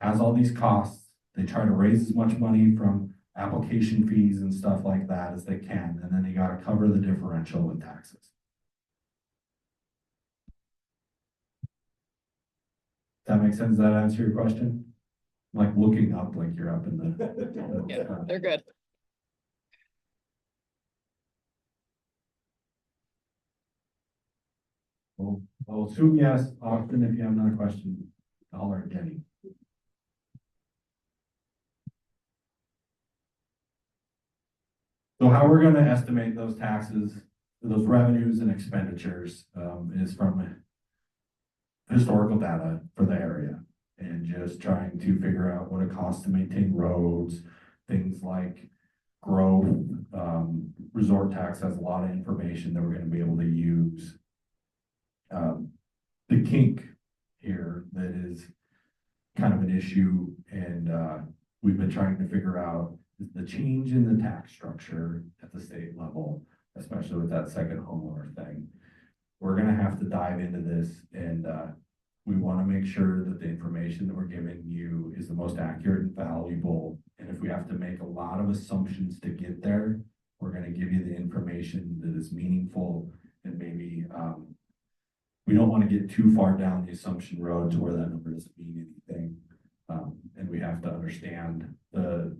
Has all these costs. They try to raise as much money from application fees and stuff like that as they can. And then you got to cover the differential with taxes. Does that make sense? Does that answer your question? I'm like looking up like you're up in the Yeah, they're good. Well, I'll assume yes. Austin, if you have another question, holler at Jenny. So how we're going to estimate those taxes, those revenues and expenditures is from historical data for the area and just trying to figure out what it costs to maintain roads, things like growth. Resort tax has a lot of information that we're going to be able to use. The kink here that is kind of an issue and we've been trying to figure out is the change in the tax structure at the state level, especially with that second homeowner thing. We're going to have to dive into this and we want to make sure that the information that we're giving you is the most accurate and valuable And if we have to make a lot of assumptions to get there, we're gonna give you the information that is meaningful and maybe, we don't wanna get too far down the assumption road to where that number doesn't mean anything. And we have to understand the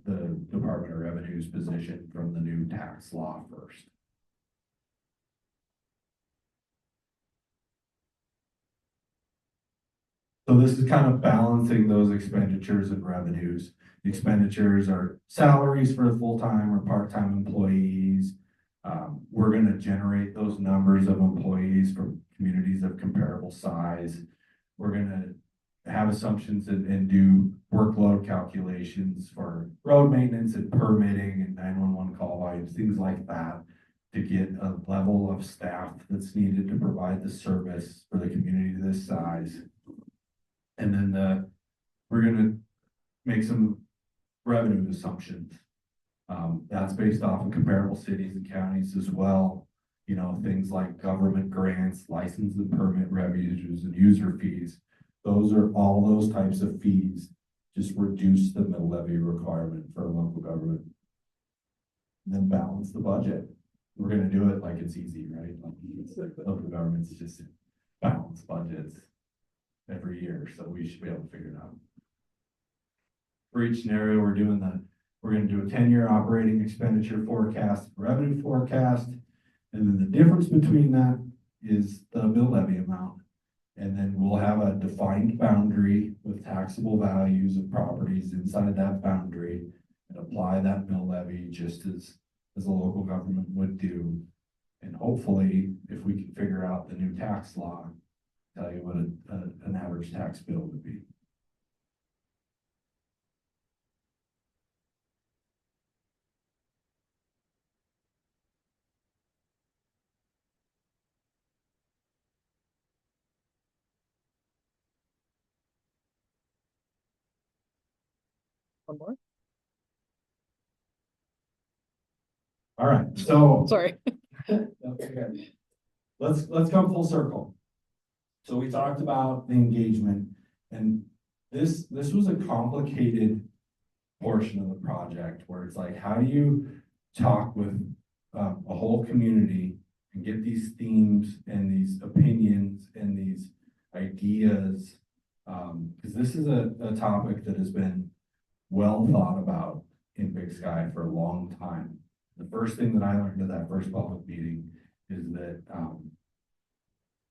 Department of Revenue's position from the new tax law first. So this is kind of balancing those expenditures and revenues. The expenditures are salaries for the full-time or part-time employees. We're gonna generate those numbers of employees from communities of comparable size. We're gonna have assumptions and do workload calculations for road maintenance and permitting and 911 call volumes, things like that, to get a level of staff that's needed to provide the service for the community this size. And then we're gonna make some revenue assumptions. That's based off of comparable cities and counties as well. You know, things like government grants, license and permit revenues and user fees. Those are all those types of fees, just reduce the mill levy requirement for a local government. And then balance the budget. We're gonna do it like it's easy, right? Like local governments just balance budgets every year, so we should be able to figure it out. For each scenario, we're gonna do a 10-year operating expenditure forecast, revenue forecast, and then the difference between that is the mill levy amount. And then we'll have a defined boundary with taxable values of properties inside that boundary and apply that mill levy just as a local government would do. And hopefully, if we can figure out the new tax law, tell you what an average tax bill would be. One more? All right, so Sorry. okay. Let's come full circle. So we talked about the engagement, and this was a complicated portion of the project where it's like, how do you talk with a whole community and get these themes and these opinions and these ideas? Because this is a topic that has been well thought about in Big Sky for a long time. The first thing that I learned at that first public meeting is that,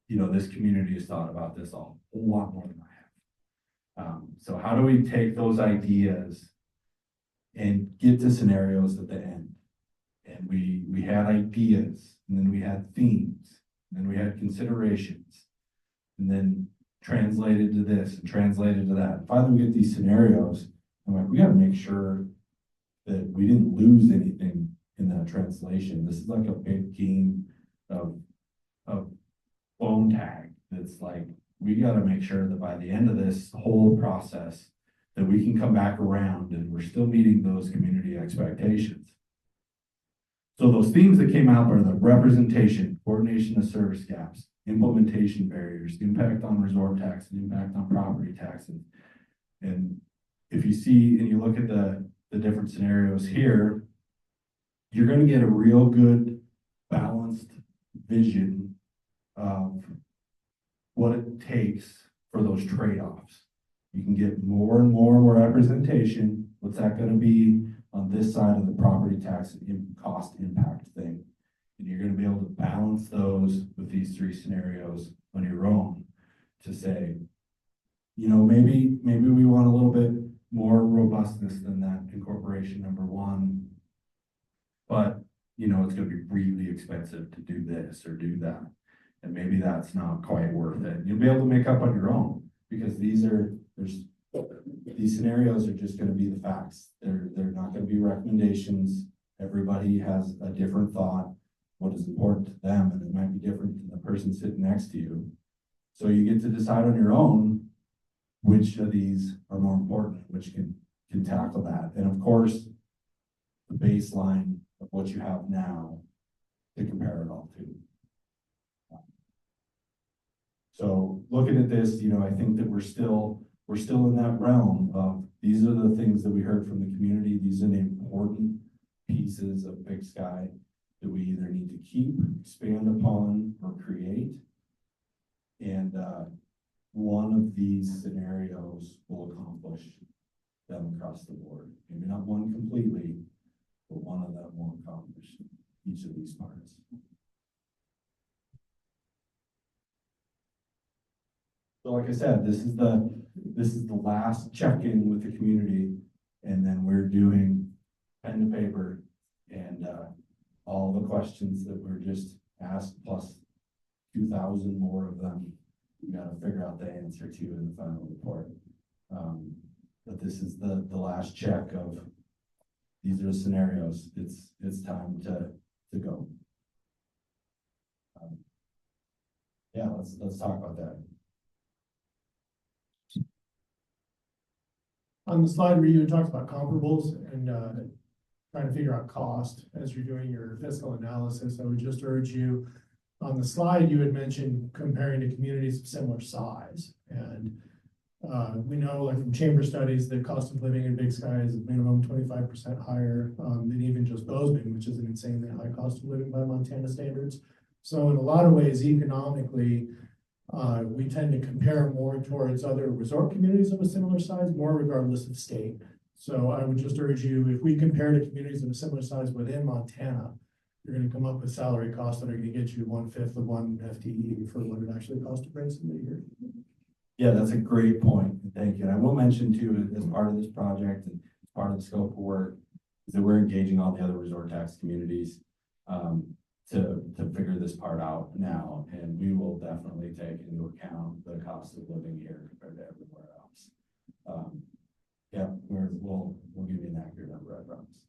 you know, this community has thought about this a whole lot more than I have. So how do we take those ideas and get to scenarios at the end? And we had ideas, and then we had themes, and then we had considerations, and then translated to this and translated to that. And finally, we get these scenarios. I'm like, we got to make sure that we didn't lose anything in that translation. This is like a big game of phone tag. That's like, we got to make sure that by the end of this whole process, that we can come back around and we're still meeting those community expectations. So those themes that came out are the representation, coordination of service gaps, implementation barriers, impact on resort tax, and impact on property taxes. And if you see and you look at the different scenarios here, you're going to get a real good balanced vision of what it takes for those trade-offs. You can get more and more representation. What's that going to be on this side of the property tax cost impact thing? And you're going to be able to balance those with these three scenarios on your own to say, you know, maybe we want a little bit more robustness than that incorporation number one, but you know, it's going to be really expensive to do this or do that. And maybe that's not quite worth it. You'll be able to make up on your own, because these scenarios are just going to be the facts. They're not going to be recommendations. Everybody has a different thought, what is important to them, and it might be different than the person sitting next to you. So you get to decide on your own which of these are more important, which can tackle that. And of course, the baseline of what you have now to compare it all to. So looking at this, you know, I think that we're still we're still in that realm of, these are the things that we heard from the community. These are the important pieces of Big Sky that we either need to keep, expand upon, or create. And one of these scenarios will accomplish them across the board. Maybe not one completely, but one of them will accomplish each of these parts. So like I said, this is the last check-in with the community, and then we're doing pen to paper and all the questions that were just asked, plus 2,000 more of them, we gotta figure out the answer to in the final report. But this is the last check of, these are the scenarios. It's time to go. Yeah, let's talk about that. On the slide where you talked about comparables and trying to figure out cost as you're doing your fiscal analysis, I would just urge you, on the slide, you had mentioned comparing to communities of similar size. And we know, like from chamber studies, the cost of living in Big Sky is minimum 25% higher than even just Bozeman, which is an insanely high cost of living by Montana standards. So in a lot of ways, economically, we tend to compare more towards other resort communities of a similar size, more regardless of state. So I would just urge you, if we compare to communities of a similar size within Montana, you're going to come up with salary costs that are going to get you 1/5 of one FTE for what it actually costs to bring somebody here. Yeah, that's a great point. Thank you. And I will mention too, as part of this project and part of the scope of work, is that we're engaging all the other resort tax communities to figure this part out now. And we will definitely take into account the cost of living here compared to everywhere else. Yeah, we'll give you an accurate number, I promise.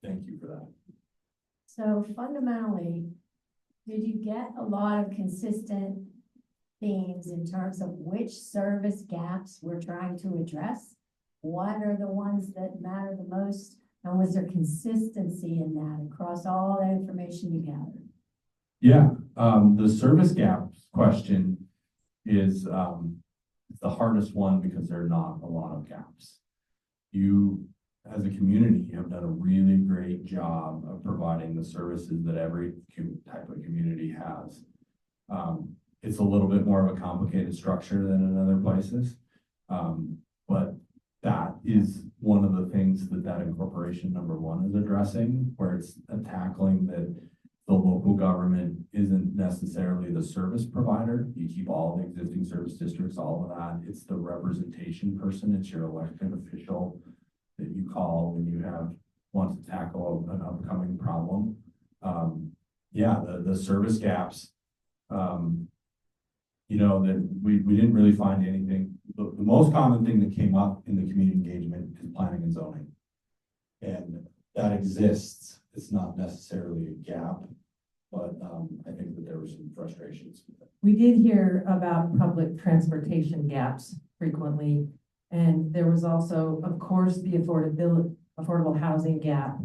Thank you for that. So fundamentally, did you get a lot of consistent themes in terms of which service gaps we're trying to address? What are the ones that matter the most? And was there consistency in that across all the information you gathered? Yeah, the service gaps question is the hardest one because there are not a lot of gaps. You, as a community, have done a really great job of providing the services that every type of community has. It's a little bit more of a complicated structure than in other places, but that is one of the things that incorporation number one is addressing, where it's tackling that the local government isn't necessarily the service provider. You keep all the existing service districts, all of that. It's the representation person. It's your elected official that you call when you want to tackle an upcoming problem. Yeah, the service gaps, you know, that we didn't really find anything. The most common thing that came up in the community engagement is planning and zoning. And that exists. It's not necessarily a gap, but I think that there were some frustrations with it. We did hear about public transportation gaps frequently. And there was also, of course, the affordable housing gap.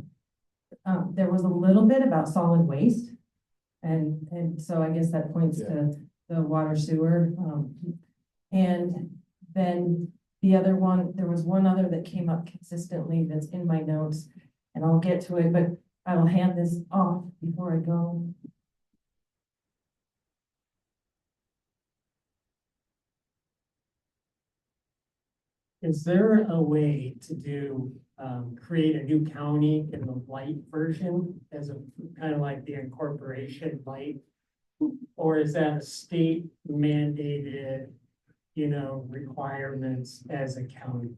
There was a little bit about solid waste. And so I guess that points to the water sewer. And then the other one, there was one other that came up consistently that's in my notes, and I'll get to it, but I will hand this off before I go. Is there a way to do, create a new county in the light version as a kind of like the incorporation light? Or is that a state mandated, you know, requirements as a county?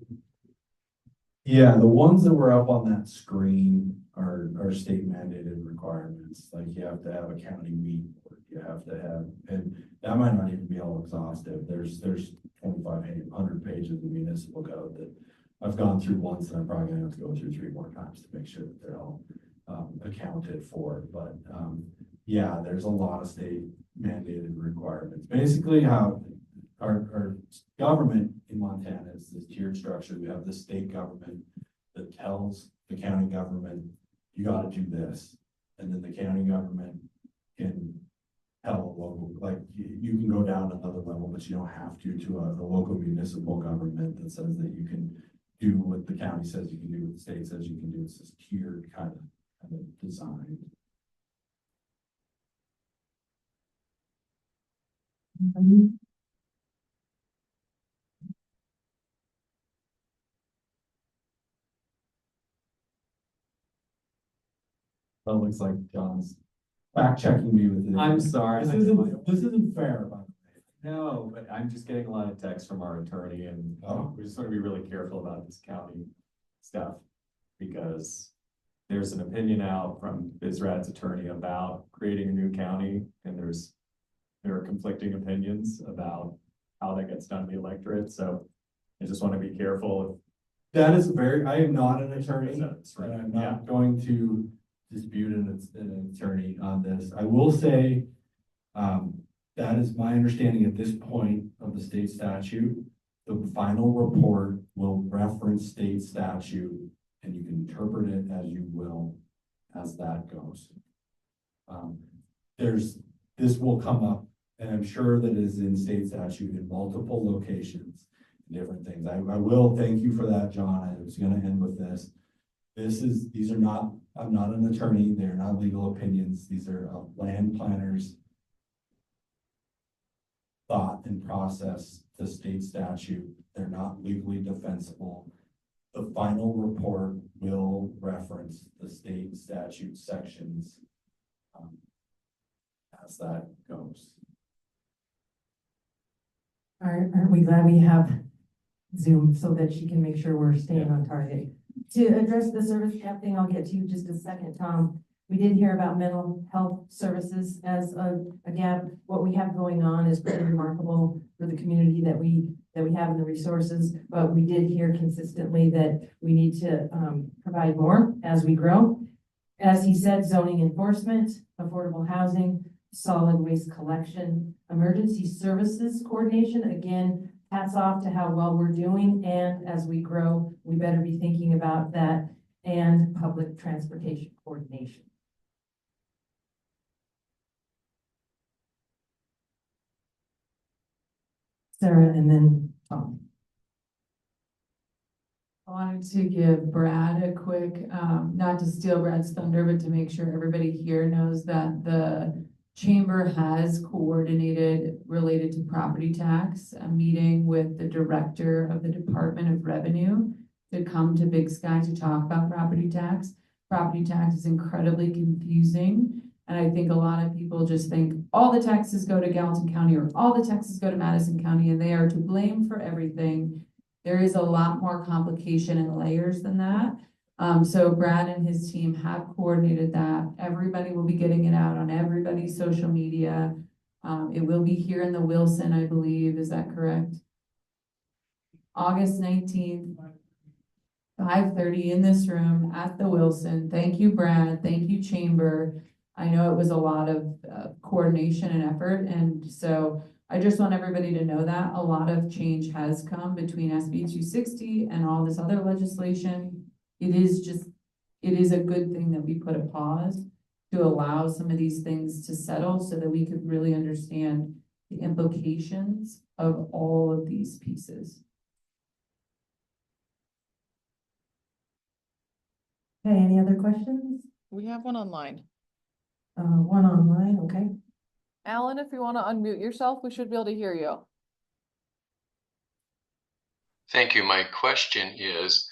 Yeah, the ones that were up on that screen are state mandated requirements. Like you have to have a county meet, you have to have, and that might not even be all exhaustive. There's 2,500 pages of municipal code that I've gone through once, and I'm probably gonna have to go through 3 more times to make sure that they're all accounted for. But yeah, there's a lot of state mandated requirements. Basically, how our government in Montana is this tiered structure. We have the state government that tells the county government, you got to do this. And then the county government can tell a local, like, you can go down another level, but you don't have to a local municipal government that says that you can do what the county says you can do, what the state says you can do. It's this tiered kind of design. That looks like John's. Fact checking me with it. I'm sorry. This isn't fair, by the way. No, but I'm just getting a lot of texts from our attorney and we just want to be really careful about this county stuff. Because there's an opinion out from BizRad's attorney about creating a new county and there are conflicting opinions about how that gets done in the electorate. So I just want to be careful. That is I am not an attorney, Right. and I'm not going to dispute an attorney on this. I will say, that is my understanding at this point of the state statute. The final report will reference state statute, and you can interpret it as you will as that goes. This will come up, and I'm sure that it is in state statute in multiple locations, different things. I will thank you for that, John. I was gonna end with this. I'm not an attorney. They're not legal opinions. These are land planners' thought and process to state statute. They're not legally defensible. The final report will reference the state statute sections as that goes. Aren't we glad we have Zoom so that she can make sure we're staying on target? To address the service gap thing, I'll get to you in just a second, Tom. We did hear about mental health services as a gap. What we have going on is pretty remarkable for the community that we have in the resources, but we did hear consistently that we need to provide more as we grow. As he said, zoning enforcement, affordable housing, solid waste collection, emergency services coordination. Again, hats off to how well we're doing, and as we grow, we better be thinking about that, and public transportation coordination. Sarah and then Tom. I wanted to give Brad a quick, not to steal Brad's thunder, but to make sure everybody here knows that the chamber has coordinated related to property tax, a meeting with the director of the Department of Revenue to come to Big Sky to talk about property tax. Property tax is incredibly confusing. And I think a lot of people just think all the taxes go to Gallatin County or all the taxes go to Madison County and they are to blame for everything. There is a lot more complication and layers than that. So Brad and his team have coordinated that. Everybody will be getting it out on everybody's social media. It will be here in the Wilson, I believe. Is that correct? August 19th, 5:30 in this room at the Wilson. Thank you, Brad. Thank you, Chamber. I know it was a lot of coordination and effort. And so I just want everybody to know that a lot of change has come between SB 260 and all this other legislation. It is a good thing that we put a pause to allow some of these things to settle so that we could really understand the implications of all of these pieces. Okay, any other questions? We have one online. One online, okay. Alan, if you want to unmute yourself, we should be able to hear you. Thank you. My question is,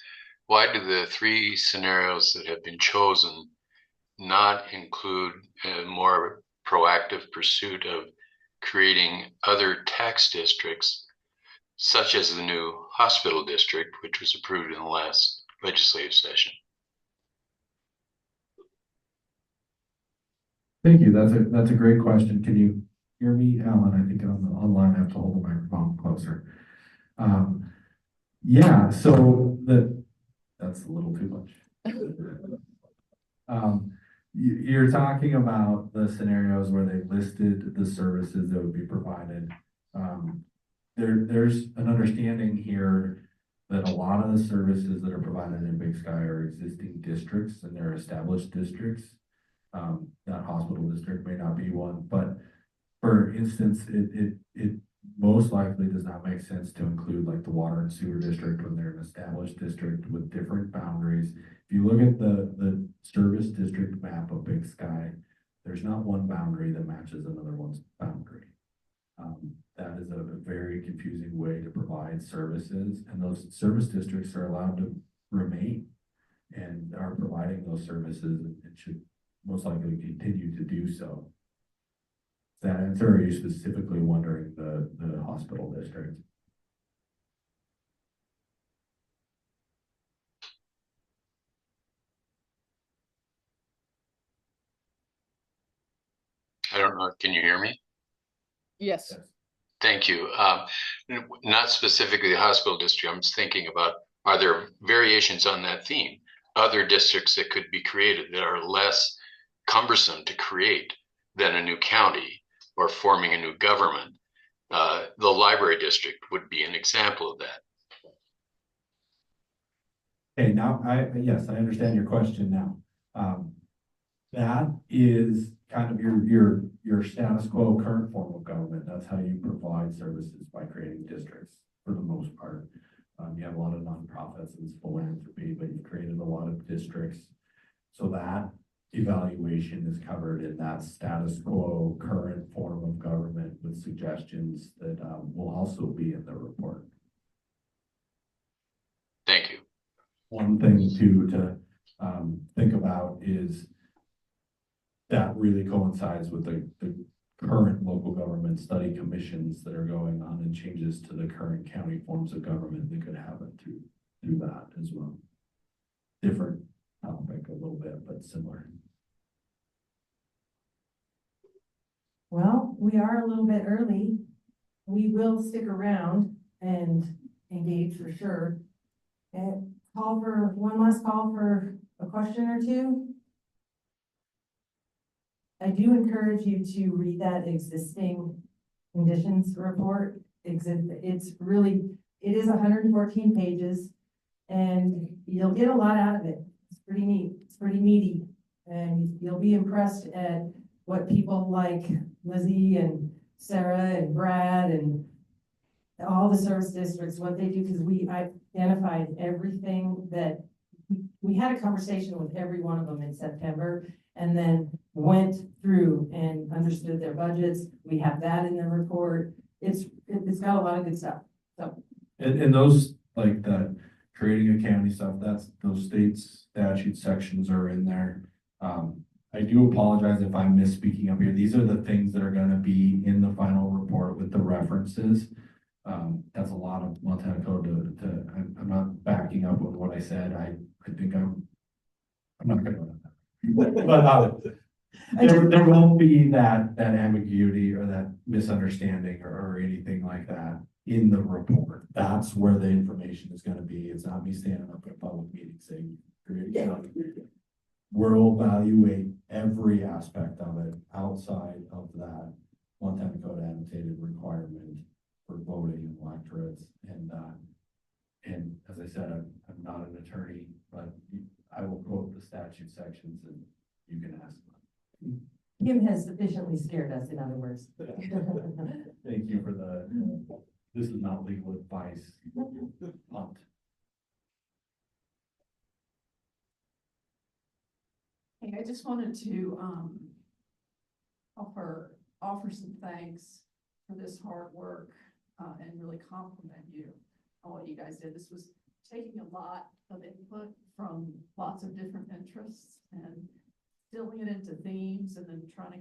why do the three scenarios that have been chosen not include a more proactive pursuit of creating other tax districts, such as the new hospital district, which was approved in the last legislative session? Thank you. That's a great question. Can you hear me, Alan? I think on the online I have to hold the microphone closer. Yeah, so that's a little too much. You're talking about the scenarios where they listed the services that would be provided. There's an understanding here that a lot of the services that are provided in Big Sky are existing districts and they're established districts. That hospital district may not be one, but For instance, it most likely does not make sense to include like the water and sewer district when they're an established district with different boundaries. If you look at the service district map of Big Sky, there's not one boundary that matches another one's boundary. That is a very confusing way to provide services, and those service districts are allowed to remain and are providing those services and should most likely continue to do so. Does that answer, or are you specifically wondering the hospital district? I don't know. Can you hear me? Yes. Thank you. Not specifically the hospital district. I'm just thinking about, are there variations on that theme? Other districts that could be created that are less cumbersome to create than a new county or forming a new government. The library district would be an example of that. Okay, now yes, I understand your question now. That is kind of your status quo current form of government. That's how you provide services, by creating districts for the most part. You have a lot of nonprofits and philanthropy, but you've created a lot of districts. So that evaluation is covered in that status quo current form of government with suggestions that will also be in the report. Thank you. One thing to think about is that really coincides with the current local government study commissions that are going on, and changes to the current county forms of government that could happen through that as well. Different topic a little bit, but similar. Well, we are a little bit early. We will stick around and engage for sure. And call for one last call for a question or two. I do encourage you to read that existing conditions report. It's really, it is 114 pages and you'll get a lot out of it. It's pretty neat. It's pretty meaty, and you'll be impressed at what people like Lizzie and Sarah and Brad and all the service districts, what they do, because we identified everything that we had a conversation with every one of them in September, and then went through and understood their budgets. We have that in the report. It's got a lot of good stuff. So, and those, like that creating a county stuff, that's those state statute sections are in there. I do apologize if I'm misspeaking up here. These are the things that are going to be in the final report with the references. That's a lot of Montana code I'm not backing up with what I said. I think I'm not going to but there won't be that ambiguity or that misunderstanding or anything like that in the report. That's where the information is going to be. It's not me standing up at a public meeting saying, we'll evaluate every aspect of it outside of that Montana code annotated requirement for voting and electorates. And as I said, I'm not an attorney, but I will quote the statute sections and you can ask them. Kim has sufficiently scared us, in other words. Thank you for this is not legal advice. Punt. Hey, I just wanted to offer some thanks for this hard work and really compliment you on what you guys did. This was taking a lot of input from lots of different interests and distilling it into themes and then trying to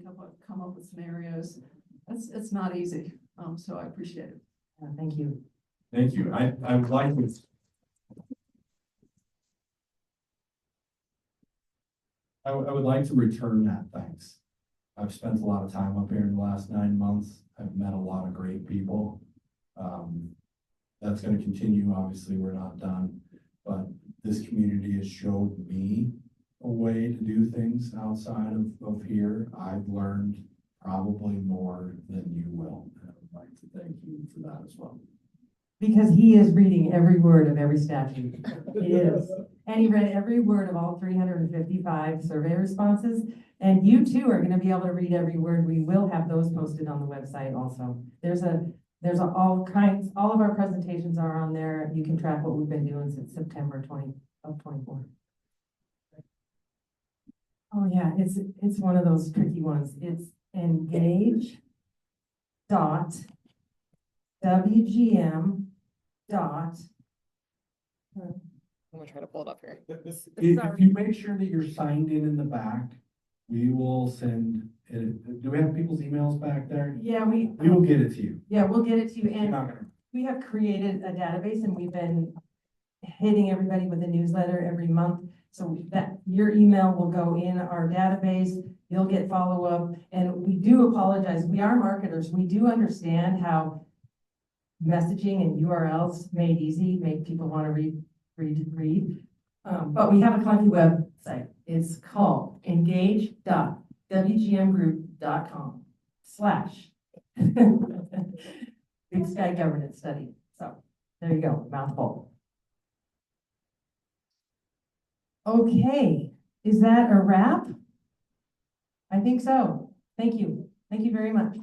come up with scenarios. It's not easy. So I appreciate it. Thank you. Thank you. I would like to. I would like to return that thanks. I've spent a lot of time up here in the last 9 months. I've met a lot of great people. That's going to continue. Obviously, we're not done, but this community has showed me a way to do things outside of here. I've learned probably more than you will. And I would like to thank you for that as well. Because he is reading every word of every statute. He is. And he read every word of all 355 survey responses. And you too are gonna be able to read every word. We will have those posted on the website also. There's all kinds, all of our presentations are on there. You can track what we've been doing since September 24. Oh yeah, it's one of those tricky ones. It's engage dot WGM dot. I'm gonna try to pull it up here. If you make sure that you're signed in the back, we will send, do we have people's emails back there? Yeah, We will get it to you. yeah, we'll get it to you. You're And not gonna. we have created a database and we've been hitting everybody with a newsletter every month. So that your email will go in our database, you'll get follow-up, and we do apologize. We are marketers. We do understand how messaging and URLs made easy, make people want to read. But we have a clunky website. It's called engage.wgmgroup.com/ Big Sky Governance Study. So there you go, mouthful. Okay, is that a wrap? I think so. Thank you. Thank you very much.